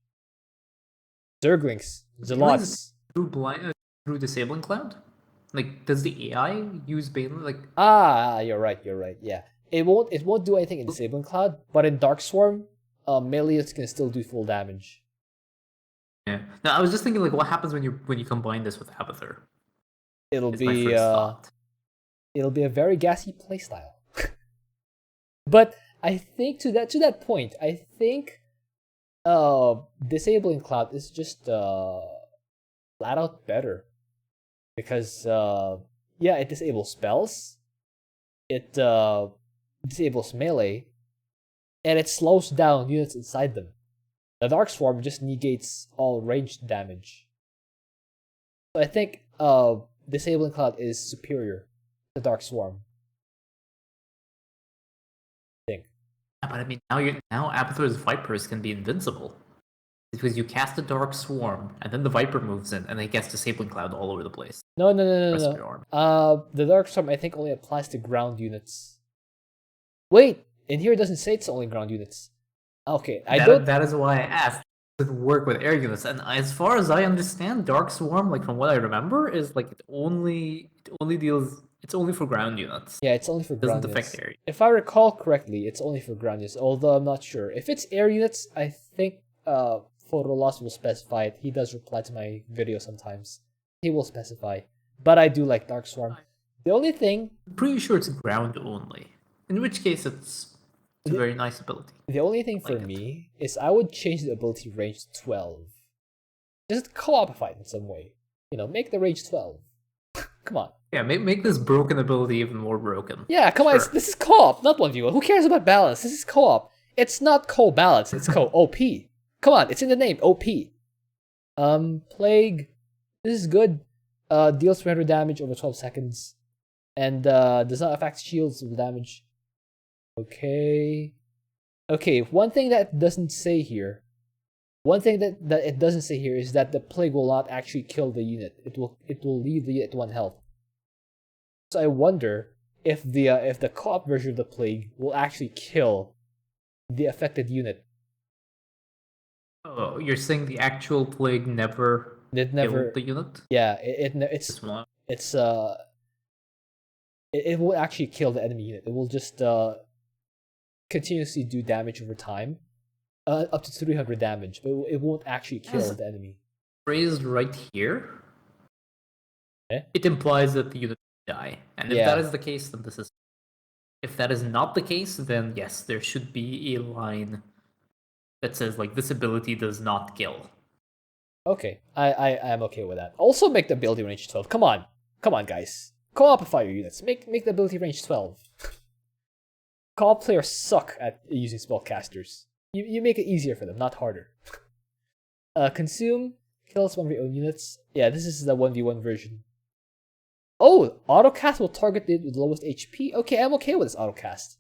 A: Zerglings, Zealots.
C: Through disabling cloud? Like, does the AI use Bane? Like,
A: You're right. Yeah, it won't do anything in Disabling Cloud, but in Dark Swarm, melees can still do full damage.
C: yeah. No, I was just thinking, like, what happens when you combine this with Abathur?
A: It'll
C: It's my first thought.
A: It'll be a very gassy playstyle. But I think to that point, I think Disabling Cloud is just flat out better. Because it disables spells, it disables melee, and it slows down units inside them. The Dark Swarm just negates all ranged damage. So I think Disabling Cloud is superior to Dark Swarm. I think.
C: Yeah, but I mean, now Abathur's Vipers can be invincible. Because you cast a Dark Swarm, and then the Viper moves in, and it gets Disabling Cloud all over the place.
A: No. The Dark Storm I think only applies to ground units. Wait, in here it doesn't say it's only ground units. Okay,
C: That is why I asked. Does it work with air units? And as far as I understand, Dark Swarm, like from what I remember, is like it's only for ground units.
A: Yeah, it's only for ground
C: units.
A: Doesn't
C: affect air.
A: If I recall correctly, it's only for ground units. Although I'm not sure. If it's air units, I think Photolos will specify it. He does reply to my video sometimes. He will specify. But I do like Dark Swarm. The only thing...
C: I'm pretty sure it's ground only. In which case it's a very nice ability.
A: The only thing for me is I would change the ability range to 12. Just co-opify it in some way. Make the range 12. Come on.
C: Yeah, make this broken ability even more broken.
A: Yeah, come on. This is co-op, not 1v1. Who cares about balance? This is co-op. It's not co-balance, it's co-OP. Come on, it's in the name, OP. Plague. This is good. Deals 300 damage over 12 seconds. And does not affect shields with damage. Okay, one thing that it doesn't say here is that the plague will not actually kill the unit. It will leave the unit at 1 health. So I wonder if the co-op version of the plague will actually kill the affected unit.
C: Oh, you're saying the actual plague never killed the unit?
A: Yeah, it won't actually kill the enemy unit. It will just continuously do damage over time, up to 300 damage, but it won't actually kill the enemy.
C: Phrased right here, it implies that the unit will die, and if that is the case, then this is. If that is not the case, then yes, there should be a line that says like this ability does not kill.
A: Okay, I am okay with that. Also, make the ability range 12. Come on, guys. Co-opify your units. Make the ability range 12. Co-op players suck at using spellcasters. You make it easier for them, not harder. Consume kills 1v1 units. Yeah, this is the 1v1 version. Oh, autocast will target it with the lowest HP. Okay, I'm okay with this autocast.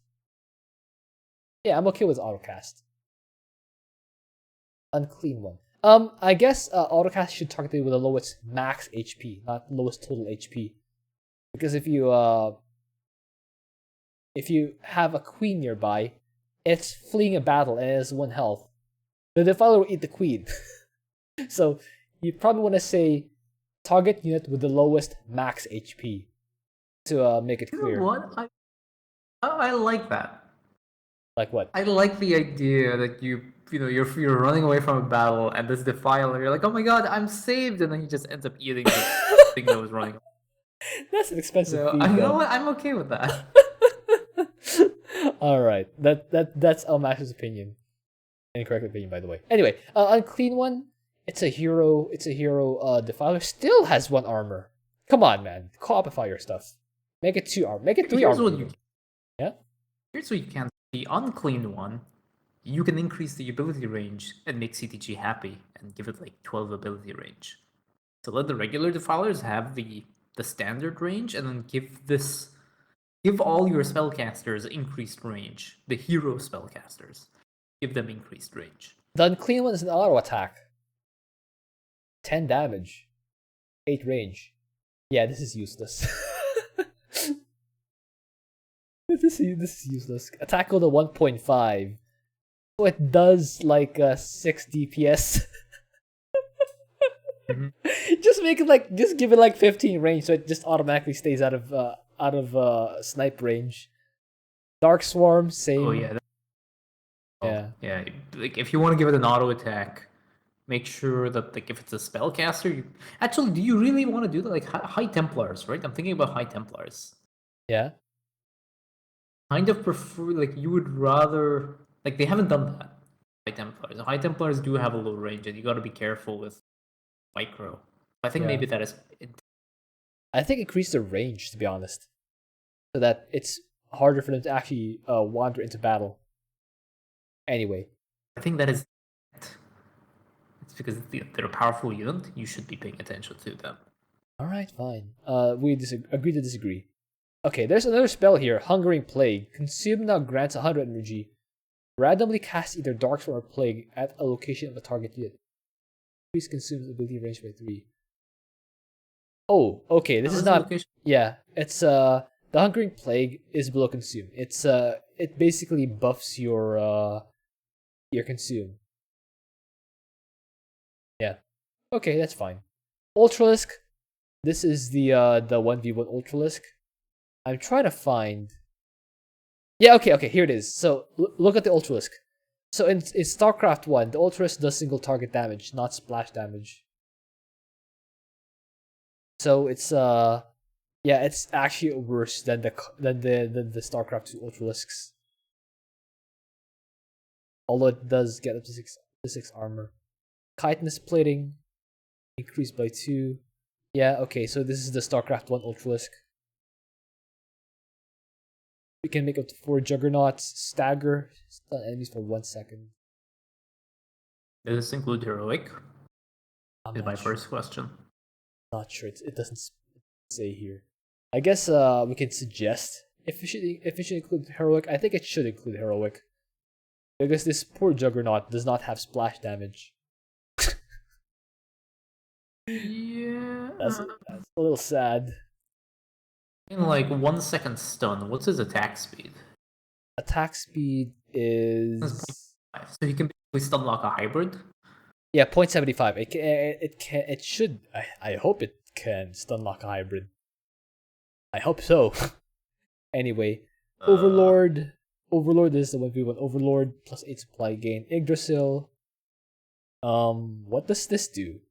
A: Yeah, I'm okay with autocast. Unclean one. I guess autocast should target it with the lowest max HP, not lowest total HP. Because if you have a queen nearby, it's fleeing a battle and it has 1 health. The Defiler will eat the queen. So you probably want to say target unit with the lowest max HP to make it clear.
C: You know what? I like that.
A: Like what?
C: I like the idea that you're running away from a battle and this Defiler, you're like, oh my god, I'm saved, and then he just ends up eating the thing that was running away.
A: That's an expensive feed,
C: you know what? I'm okay with that.
A: Alright. That's Elmash's opinion. Incorrect opinion, by the way. Anyway, unclean one. It's a hero Defiler. Still has 1 armor. Come on, man. Co-opify your stuff. Make it 2 armor. Make it 3 armor. Yeah?
C: Here's what you can. The unclean one, you can increase the ability range and make CTG happy and give it like 12 ability range. So let the regular Defilers have the standard range, and then give all your spellcasters increased range. The hero spellcasters, give them increased range.
A: The unclean one is an auto attack. 10 damage. 8 range. Yeah, this is useless. This is useless. Attack on the 1.5. So it does like 6 DPS.
C: Mhm.
A: Just give it like 15 range, so it just automatically stays out of snipe range. Dark Swarm, same.
C: Oh yeah.
A: Yeah.
C: Yeah. Like if you want to give it an auto attack, make sure that like if it's a spellcaster, actually, do you really want to do that? Like High Templars, right? I'm thinking about High Templars.
A: Yeah.
C: Kind of prefer like you would rather like they haven't done that. High Templars. High Templars do have a low range, and you got to be careful with micro. I think
A: Yeah.
C: maybe that is.
A: I think increase the range, to be honest, so that it's harder for them to actually wander into battle. Anyway.
C: I think that is. It's because they're a powerful unit. You should be paying attention to them.
A: All right, fine. We agree to disagree. Okay, there's another spell here, Hungering Plague. Consume now grants 100 energy. Randomly cast either Dark Swarm or Plague at a location of a target unit. Please consume ability range by 3. Oh, okay, this is not... Yeah, it's the Hungering Plague is below Consume. It basically buffs your Consume. Yeah. Okay, that's fine. Ultralisk. This is the 1v1 Ultralisk. I'm trying to find... Yeah, okay, here it is. So, look at the Ultralisk. So, in Starcraft 1, the Ultralisk does single target damage, not splash damage. So, it's it's actually worse than the Starcraft 2 Ultralisks. Although it does get up to 6 armor. Chitinous plating, increased by 2. Yeah, okay, so this is the Starcraft 1 Ultralisk. We can make up to 4 Juggernauts, stagger, stun enemies for 1 second.
C: Does this include heroic? Is my
A: Sure.
C: first question.
A: Not sure. It doesn't say here. I guess we can suggest if it should include heroic. I think it should include heroic, because this poor Juggernaut does not have splash damage.
C: Yeah.
A: That's a little sad.
C: In like 1 second stun, what's his attack speed?
A: Attack speed is
C: 0.5. So he can basically stun lock a hybrid.
A: yeah 0.75. It should. I hope it can stun lock a hybrid. I hope so. Anyway, Overlord. Overlord is the 1v1 Overlord plus 8 supply gain. Yggdrasil. What does this do?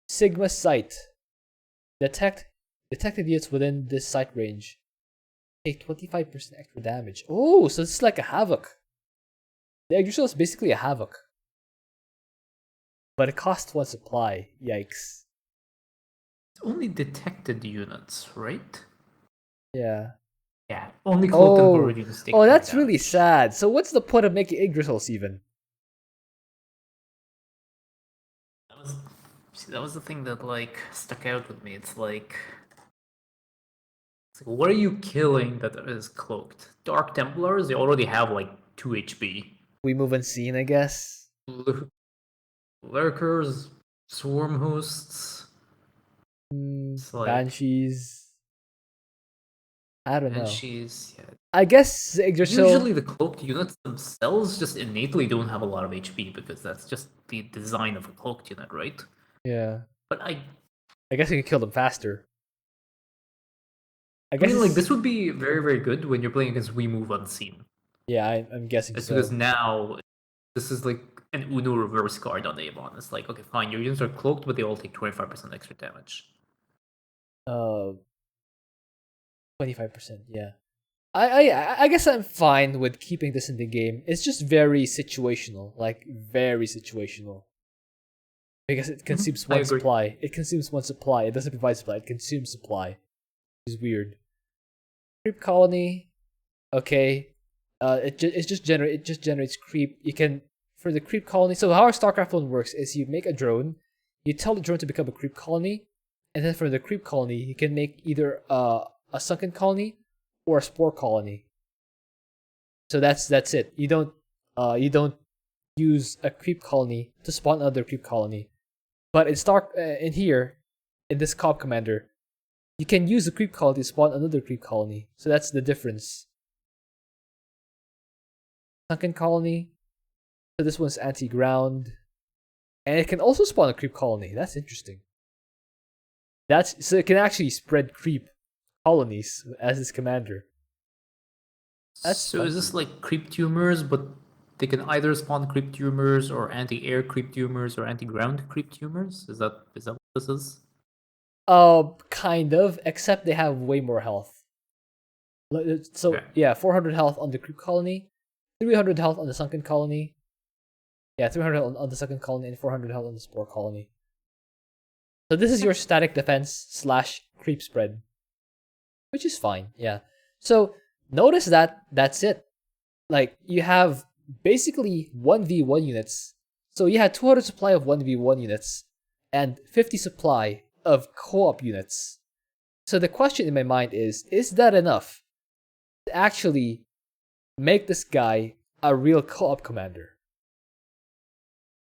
A: Sigma Sight. Detected units within this sight range take 25% extra damage. Oh, so this is like a Havoc. The Yggdrasil is basically a Havoc. But it costs 1 supply. Yikes.
C: It's only detected units, right?
A: Yeah.
C: Yeah, only cloaked and barred units take.
A: Oh, that's
C: damage.
A: really sad. So what's the point of making Yggdrasils even?
C: That was the thing that like stuck out with me. It's like what are you killing that is cloaked? Dark Templars, they already have like 2 HP.
A: We move unseen, I guess.
C: Lurkers, swarm hosts, like,
A: Banshees. I don't know.
C: Banshees, yeah.
A: I guess Yggdrasil.
C: Usually the cloaked units themselves just innately don't have a lot of HP because that's just the design of a cloaked unit, right?
A: Yeah.
C: But I
A: guess you can kill them faster.
C: I mean, like, this would be very, very good when you're playing against We Move Unseen.
A: Yeah, I'm guessing
C: it's
A: so.
C: Because now, this is like an Uno reverse card on Amon. It's like, okay, fine, your units are cloaked, but they all take 25% extra damage.
A: 25%, yeah. I guess I'm fine with keeping this in the game. It's just very situational, like very situational. Because it consumes one supply. It consumes 1 supply. It doesn't provide supply. It consumes supply. Which is weird. Creep colony. Okay. It just generates creep. You can for the creep colony. So how our StarCraft 1 works is you make a drone, you tell the drone to become a creep colony, and then for the creep colony, you can make either a sunken colony or a spore colony. So that's it. You don't use a creep colony to spawn another creep colony. But in here, in this Cobb Commander, you can use a creep colony to spawn another creep colony. So that's the difference. sunken colony. So this one's anti-ground. And it can also spawn a creep colony. That's interesting. So it can actually spread creep colonies as its commander.
C: So is this like creep tumors, but they can either spawn creep tumors or anti-air creep tumors or anti-ground creep tumors? Is that what this is?
A: Kind of, except they have way more health. So
C: Okay.
A: yeah, 400 health on the creep colony, 300 health on the sunken colony. Yeah, 300 on the sunken colony and 400 health on the spore colony. So this is your static defense / creep spread, which is fine. Yeah. So notice that that's it. Like you have basically 1v1 units. So you had 200 supply of 1v1 units and 50 supply of co-op units. So the question in my mind is that enough to actually make this guy a real co-op commander?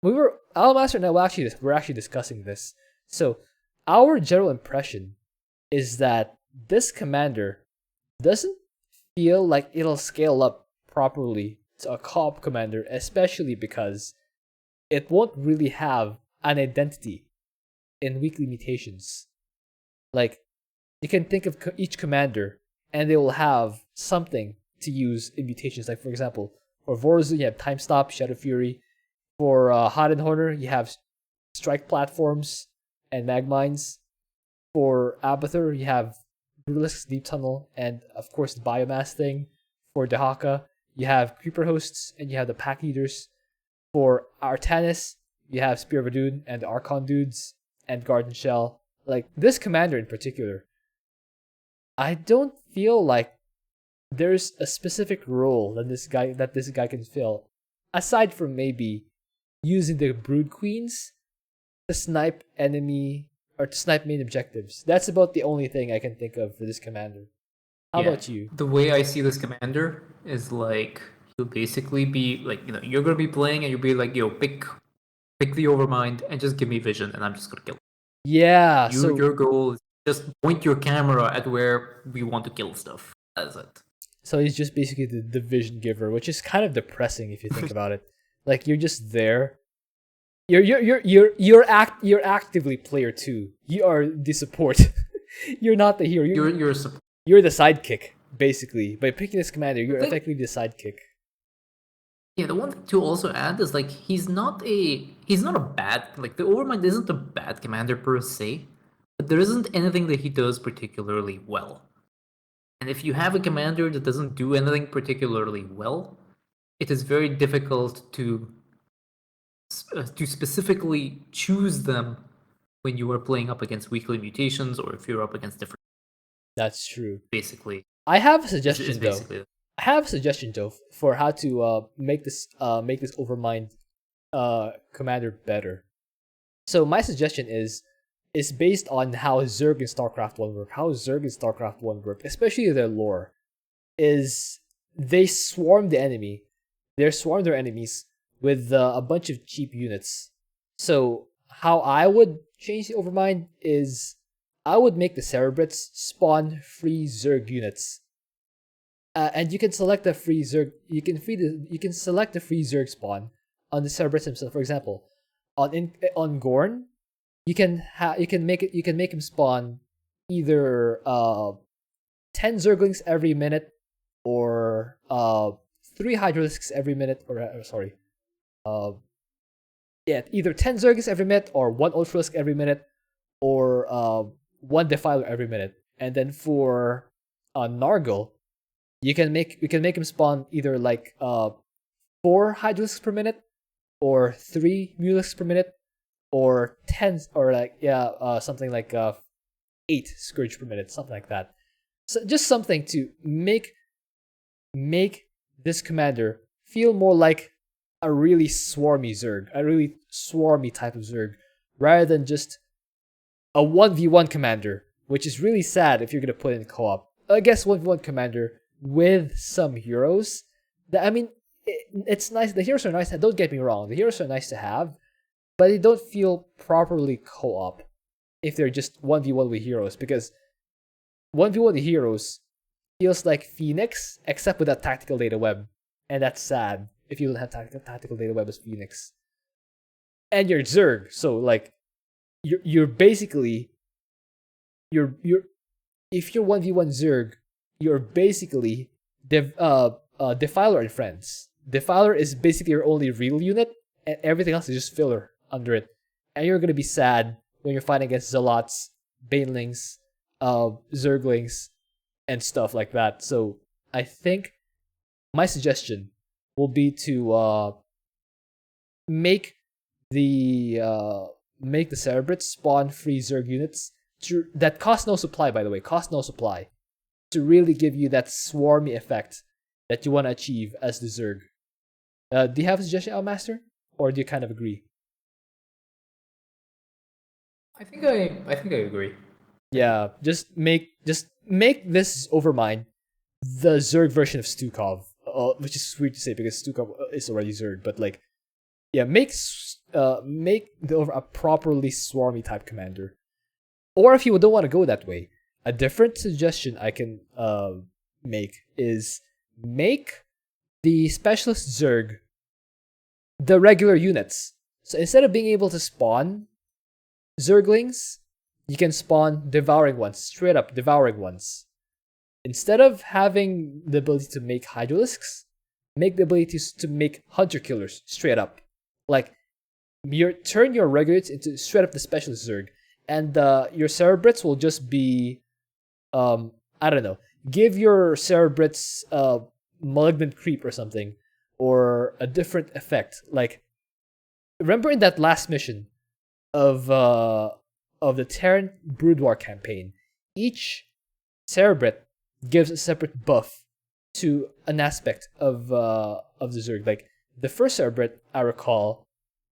A: Almaster and I we're actually discussing this. So our general impression is that this commander doesn't feel like it'll scale up properly to a co-op commander, especially because it won't really have an identity in weekly mutations. Like, you can think of each commander, and they will have something to use in mutations. Like, for example, for Vorzu, you have Time Stop, Shadow Fury. For Hardenhorner, you have Strike Platforms and Magmines. For Abathur, you have Brutalisk's Deep Tunnel, and of course the Biomass thing. For Dehaka, you have Creeper Hosts, and you have the Pack Leaders. For Artanis, you have Spear of Adun and the Archon Dudes, and Garden Shell. Like, this commander in particular, I don't feel like there's a specific role that this guy can fill, aside from maybe using the Brood Queens to snipe enemy or to snipe main objectives. That's about the only thing I can think of for this commander. How about you?
C: The way I see this commander is like he'll basically be like, you're gonna be playing and you'll be like, yo, pick the Overmind and just give me vision and I'm just gonna kill him.
A: Yeah,
C: Your goal is just point your camera at where we want to kill stuff. That's it.
A: So he's just basically the vision giver, which is kind of depressing if you think about it. Like, you're just there. You're actively player 2. You are the support. You're not the hero. You're the sidekick, basically. By picking this commander, you're effectively the sidekick.
C: Yeah, the one thing to also add is like he's not a bad, like, the Overmind isn't a bad commander per se, but there isn't anything that he does particularly well. And if you have a commander that doesn't do anything particularly well, it is very difficult to specifically choose them when you are playing up against weekly mutations or if you're up against different.
A: That's true.
C: Basically,
A: I have a suggestion though. I have a suggestion though for how to make this Overmind commander better. So my suggestion is based on how Zerg and Starcraft 1 work. How Zerg and Starcraft 1 work, especially their lore, is they swarm the enemy. They swarm their enemies with a bunch of cheap units. So how I would change the Overmind is I would make the Cerebrates spawn free Zerg units. And you can select the free Zerg. You can select the free Zerg spawn on the Cerebrates himself. For example, on Gorn, you can make him spawn either 10 Zerglings every minute, or 3 Hydralisks every minute, either 10 Zerglings every minute, or 1 Ultralisk every minute, or 1 Defiler every minute. And then for Nargle, you can make him spawn either like 4 Hydralisks per minute, or 3 Mulisks per minute, or 10, or something like 8 Scourge per minute, something like that. So just something to make this commander feel more like a really swarmy Zerg, a really swarmy type of Zerg, rather than just a 1v1 commander, which is really sad if you're gonna put in co-op. I guess 1v1 commander with some heroes. It's nice. The heroes are nice. Don't get me wrong. The heroes are nice to have, but they don't feel properly co-op if they're just 1v1 with heroes, because 1v1 with heroes feels like Phoenix, except with that tactical data web. and that's sad if you don't have tactical data web as Phoenix. And you're Zerg, so like you're basically you're if you're 1v1 Zerg, you're basically Defiler and Friends. Defiler is basically your only real unit, and everything else is just filler under it. And you're gonna be sad when you're fighting against Zealots, Banelings, Zerglings, and stuff like that. So I think my suggestion will be to make the Cerebrates spawn free Zerg units that cost no supply, by the way, cost no supply, to really give you that swarmy effect that you want to achieve as the Zerg. Do you have a suggestion, Outmaster? Or do you kind of agree?
C: I think I agree.
A: Yeah, just make this Overmind the Zerg version of Stukov, which is weird to say because Stukov is already Zerg, but like, yeah, make the Over a properly swarmy type commander. Or if you don't want to go that way, a different suggestion I can make is make the Specialist Zerg the regular units. So instead of being able to spawn Zerglings, you can spawn Devouring Ones, straight up Devouring Ones. Instead of having the ability to make Hydralisks, make the ability to make Hunter Killers, straight up. Like, turn your regulars into straight up the Specialist Zerg, and your Cerebrates will just be, I don't know, give your Cerebrates Malignant Creep or something, or a different effect. Like, remember in that last mission of the Terran Brood War campaign, each Cerebrate gives a separate buff to an aspect of the Zerg. Like, the first Cerebrate, I recall,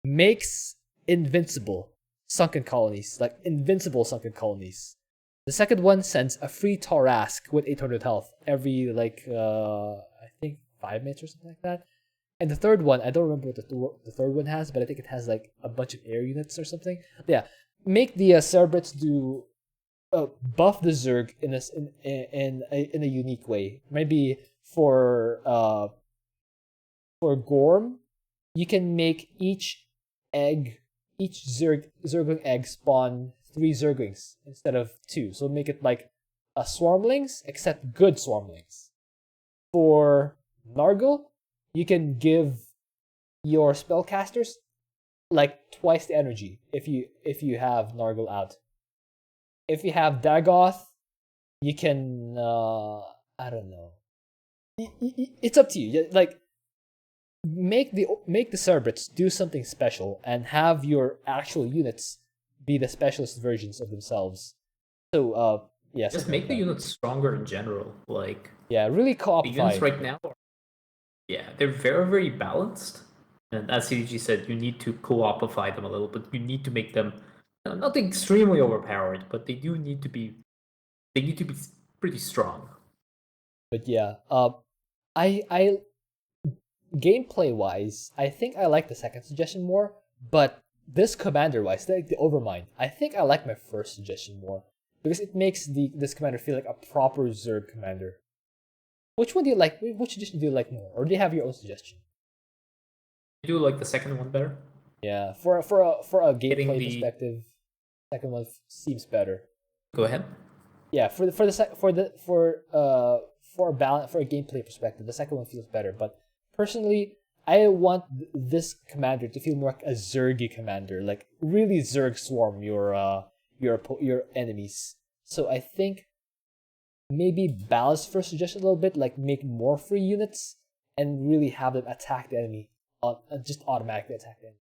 A: makes invincible sunken colonies. Like, invincible sunken colonies. The second one sends a free Tarask with 800 health every, like, I think 5 minutes or something like that. And the third one, I don't remember what the third one has, but I think it has, like, a bunch of air units or something. Yeah, make the Cerebrates do buff the Zerg in a unique way. Maybe for Gorm, you can make each Zergling egg spawn 3 Zerglings instead of 2. So make it like a Swarmlings, except good Swarmlings. For Nargle, you can give your spellcasters like twice the energy if you have Nargle out. If you have Dagoth, you can I don't know. It's up to you. Like, make the Cerebrates do something special and have your actual units be the specialist versions of themselves. So yeah,
C: just make the units stronger in general. Like,
A: yeah, really co-opify.
C: The units right now they're very, very balanced. And as CDG said, you need to co-opify them a little bit. You need to make them not extremely overpowered, but they need to be pretty strong.
A: But yeah, I gameplay wise, I think I like the second suggestion more. But this commander wise, like the Overmind, I think I like my first suggestion more because it makes this commander feel like a proper Zerg commander. Which one do you like? Which suggestion do you like more, or do you have your own suggestion?
C: I do like the second one better.
A: Yeah, for a gameplay perspective, second one seems better.
C: Go ahead.
A: Yeah, for a gameplay perspective, the second one feels better. But personally, I want this commander to feel more like a Zergy commander, like really Zerg swarm your enemies. So I think maybe balance first suggestion a little bit, like make more free units and really have them attack the enemy just automatically attack the enemy.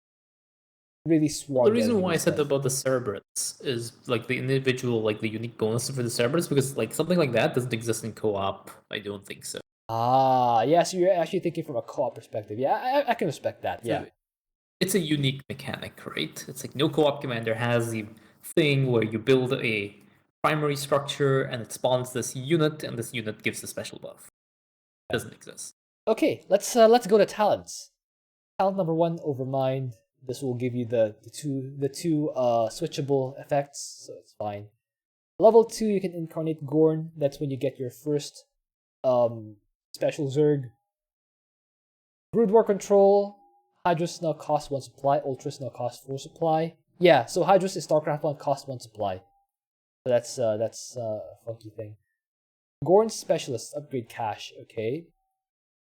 A: Really swarm.
C: The reason why I said about the Cerebrates is like the individual, like the unique bonuses for the Cerebrates, because like something like that doesn't exist in co-op. I don't think so.
A: Yeah, so you're actually thinking from a co-op perspective. Yeah, I can respect that. Yeah.
C: It's a unique mechanic, right? It's like no co-op commander has the thing where you build a primary structure and it spawns this unit, and this unit gives a special buff. It doesn't exist.
A: Okay, let's go to talents. Talent number 1, Overmind. This will give you the two switchable effects, so it's fine. Level 2, you can incarnate Gorn. That's when you get your first special Zerg. Brood War Control. Hydras now cost 1 supply. Ultras now cost 4 supply. Yeah, so Hydras is StarCraft 1 cost 1 supply. So that's a funky thing. Gorn Specialist upgrade cache. Okay.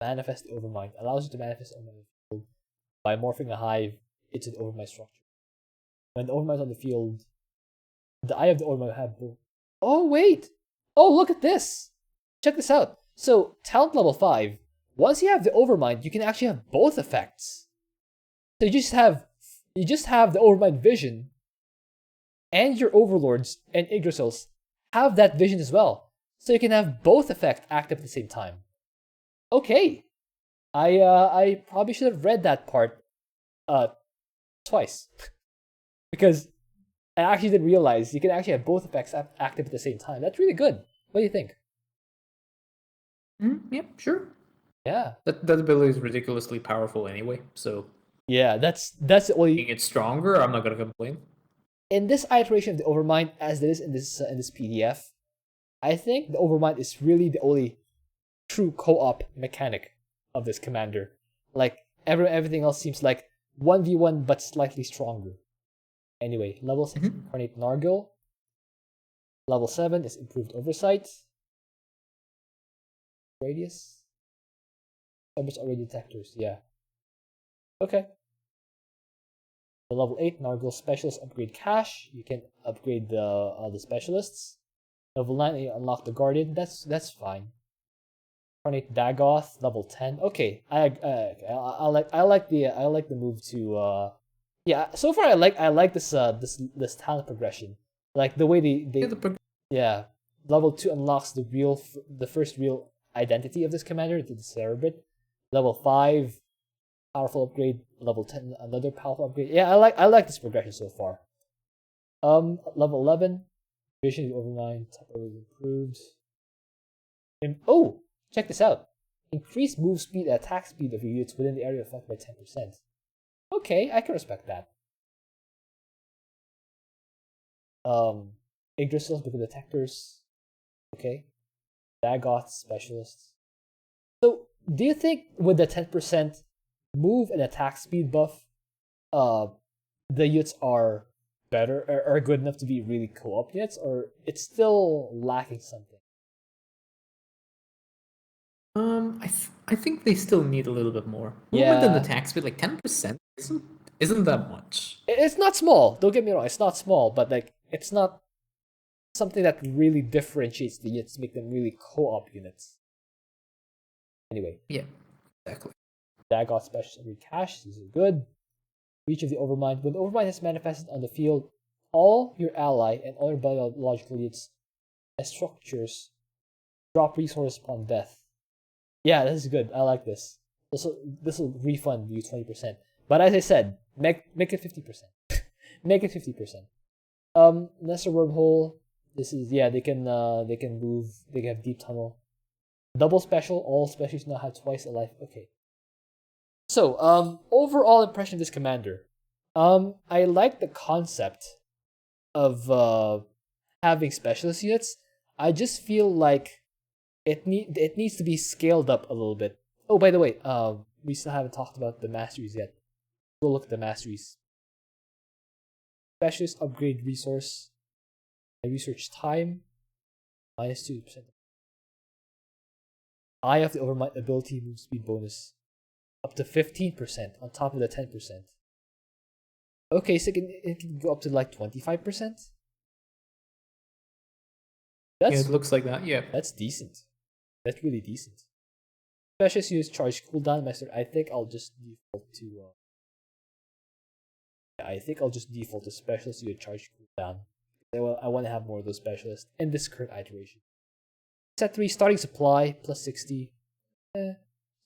A: Manifest the Overmind. Allows you to manifest Overmind by morphing a hive into the Overmind structure. When the Overmind is on the field, the eye of the Overmind will have both. Oh, wait! Oh, look at this! Check this out. So, talent level 5, once you have the Overmind, you can actually have both effects. So you just have the Overmind vision, and your Overlords and Yggdrasils have that vision as well. So you can have both effects active at the same time. Okay. I probably should have read that part twice. Because I actually didn't realize you can actually have both effects active at the same time. That's really good. What do you think?
C: Yeah, sure.
A: Yeah.
C: That ability is ridiculously powerful anyway, so
A: yeah, that's the only.
C: making it stronger, I'm not gonna complain.
A: In this iteration of the Overmind, as it is in this PDF, I think the Overmind is really the only true co-op mechanic of this commander. Like everything else seems like 1v1 but slightly stronger. Anyway, level 6 Incarnate Nargil. Level 7 is Improved Oversight. Radius. Subjects already detectors, yeah. Okay. The level 8 Nargil Specialist upgrade cache. You can upgrade the specialists. Level 9 you unlock the Guardian. That's fine. Incarnate Dagoth, level 10. Okay, I like the move to yeah. So far I like this talent progression. Like the way yeah. Level 2 unlocks the first real identity of this commander, the Cerebrate. Level 5 powerful upgrade. Level 10 another powerful upgrade. Yeah, I like this progression so far. Level 11 vision Overmind improved. And oh, check this out. Increase move speed and attack speed of your units within the area affected by 10%. Okay, I can respect that. Yggdrasils with the detectors. Okay. Dagoth specialists. So, do you think with the 10% move and attack speed buff, the units are better or are good enough to be really co-op units, or it's still lacking something?
C: I think they still need a little bit more. Movement and
A: Yeah.
C: attack speed, like 10% isn't that much.
A: It's not small. Don't get me wrong. It's not small, but like it's not something that really differentiates the units, make them really co-op units. Anyway.
C: Yeah, exactly.
A: Dagoth special recache. These are good. Reach of the Overmind. When the Overmind has manifested on the field, all your ally and all your biological units and structures drop resources upon death. Yeah, this is good. I like this. This will refund you 20%. But as I said, make it 50%. Make it 50%. Nestor Wormhole. This is they can move. They can have deep tunnel. Double special. All specials now have twice a life. Okay. So overall impression of this commander. I like the concept of having specialist units. I just feel like it needs to be scaled up a little bit. Oh, by the way, we still haven't talked about the Masteries yet. Go look at the Masteries. Specialist upgrade resource. Research time. -2%. Eye of the Overmind ability move speed bonus. Up to 15% on top of the 10%. Okay, so it can go up to like 25%.
C: Yeah, it looks like that, yeah.
A: That's decent. That's really decent. Specialist units charge cooldown master. I think I'll just default to specialist unit charge cooldown. I want to have more of those specialists in this current iteration. Set 3 starting supply plus 60.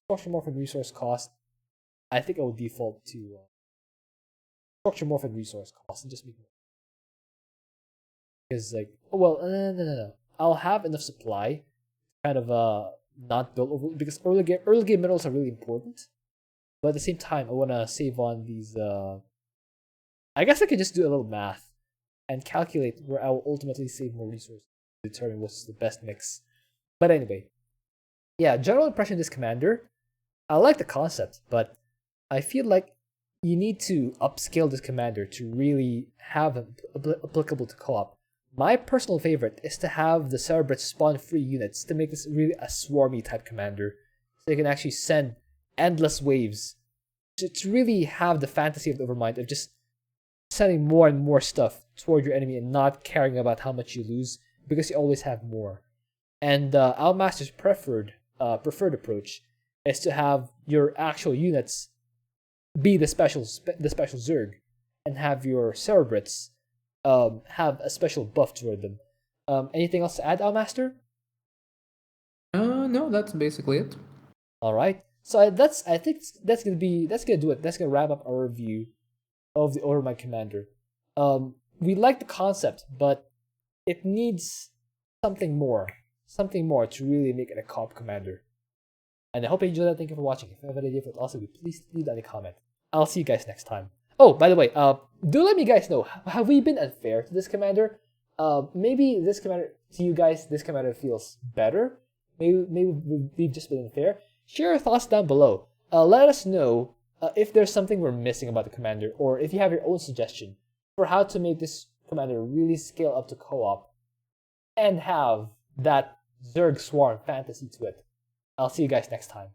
A: Structure morphin resource cost. I think I will default to structure morphin resource cost and just make more. Because like, oh well, no. I'll have enough supply, kind of not build over, because early game minerals are really important. But at the same time, I want to save on these. I guess I could just do a little math and calculate where I will ultimately save more resources to determine what's the best mix. But anyway, yeah, general impression of this commander. I like the concept, but I feel like you need to upscale this commander to really have it applicable to co-op. My personal favorite is to have the Cerebrate spawn free units to make this really a swarmy type commander, so you can actually send endless waves to really have the fantasy of the Overmind of just sending more and more stuff toward your enemy and not caring about how much you lose because you always have more. And our master's preferred approach is to have your actual units be the special Zerg, and have your Cerebrates have a special buff toward them. Anything else to add, our master?
C: No, that's basically it.
A: All right. So I think that's gonna do it. That's gonna wrap up our review of the Overmind commander. We like the concept, but it needs something more to really make it a co-op commander. And I hope you enjoyed that. Thank you for watching. If you have an idea for it, also please leave that in a comment. I'll see you guys next time. Oh, by the way, do let me guys know, have we been unfair to this commander? Maybe this commander, to you guys, this commander feels better. Maybe we've just been unfair. Share your thoughts down below. Let us know if there's something we're missing about the commander, or if you have your own suggestion for how to make this commander really scale up to co-op and have that Zerg Swarm fantasy to it. I'll see you guys next time.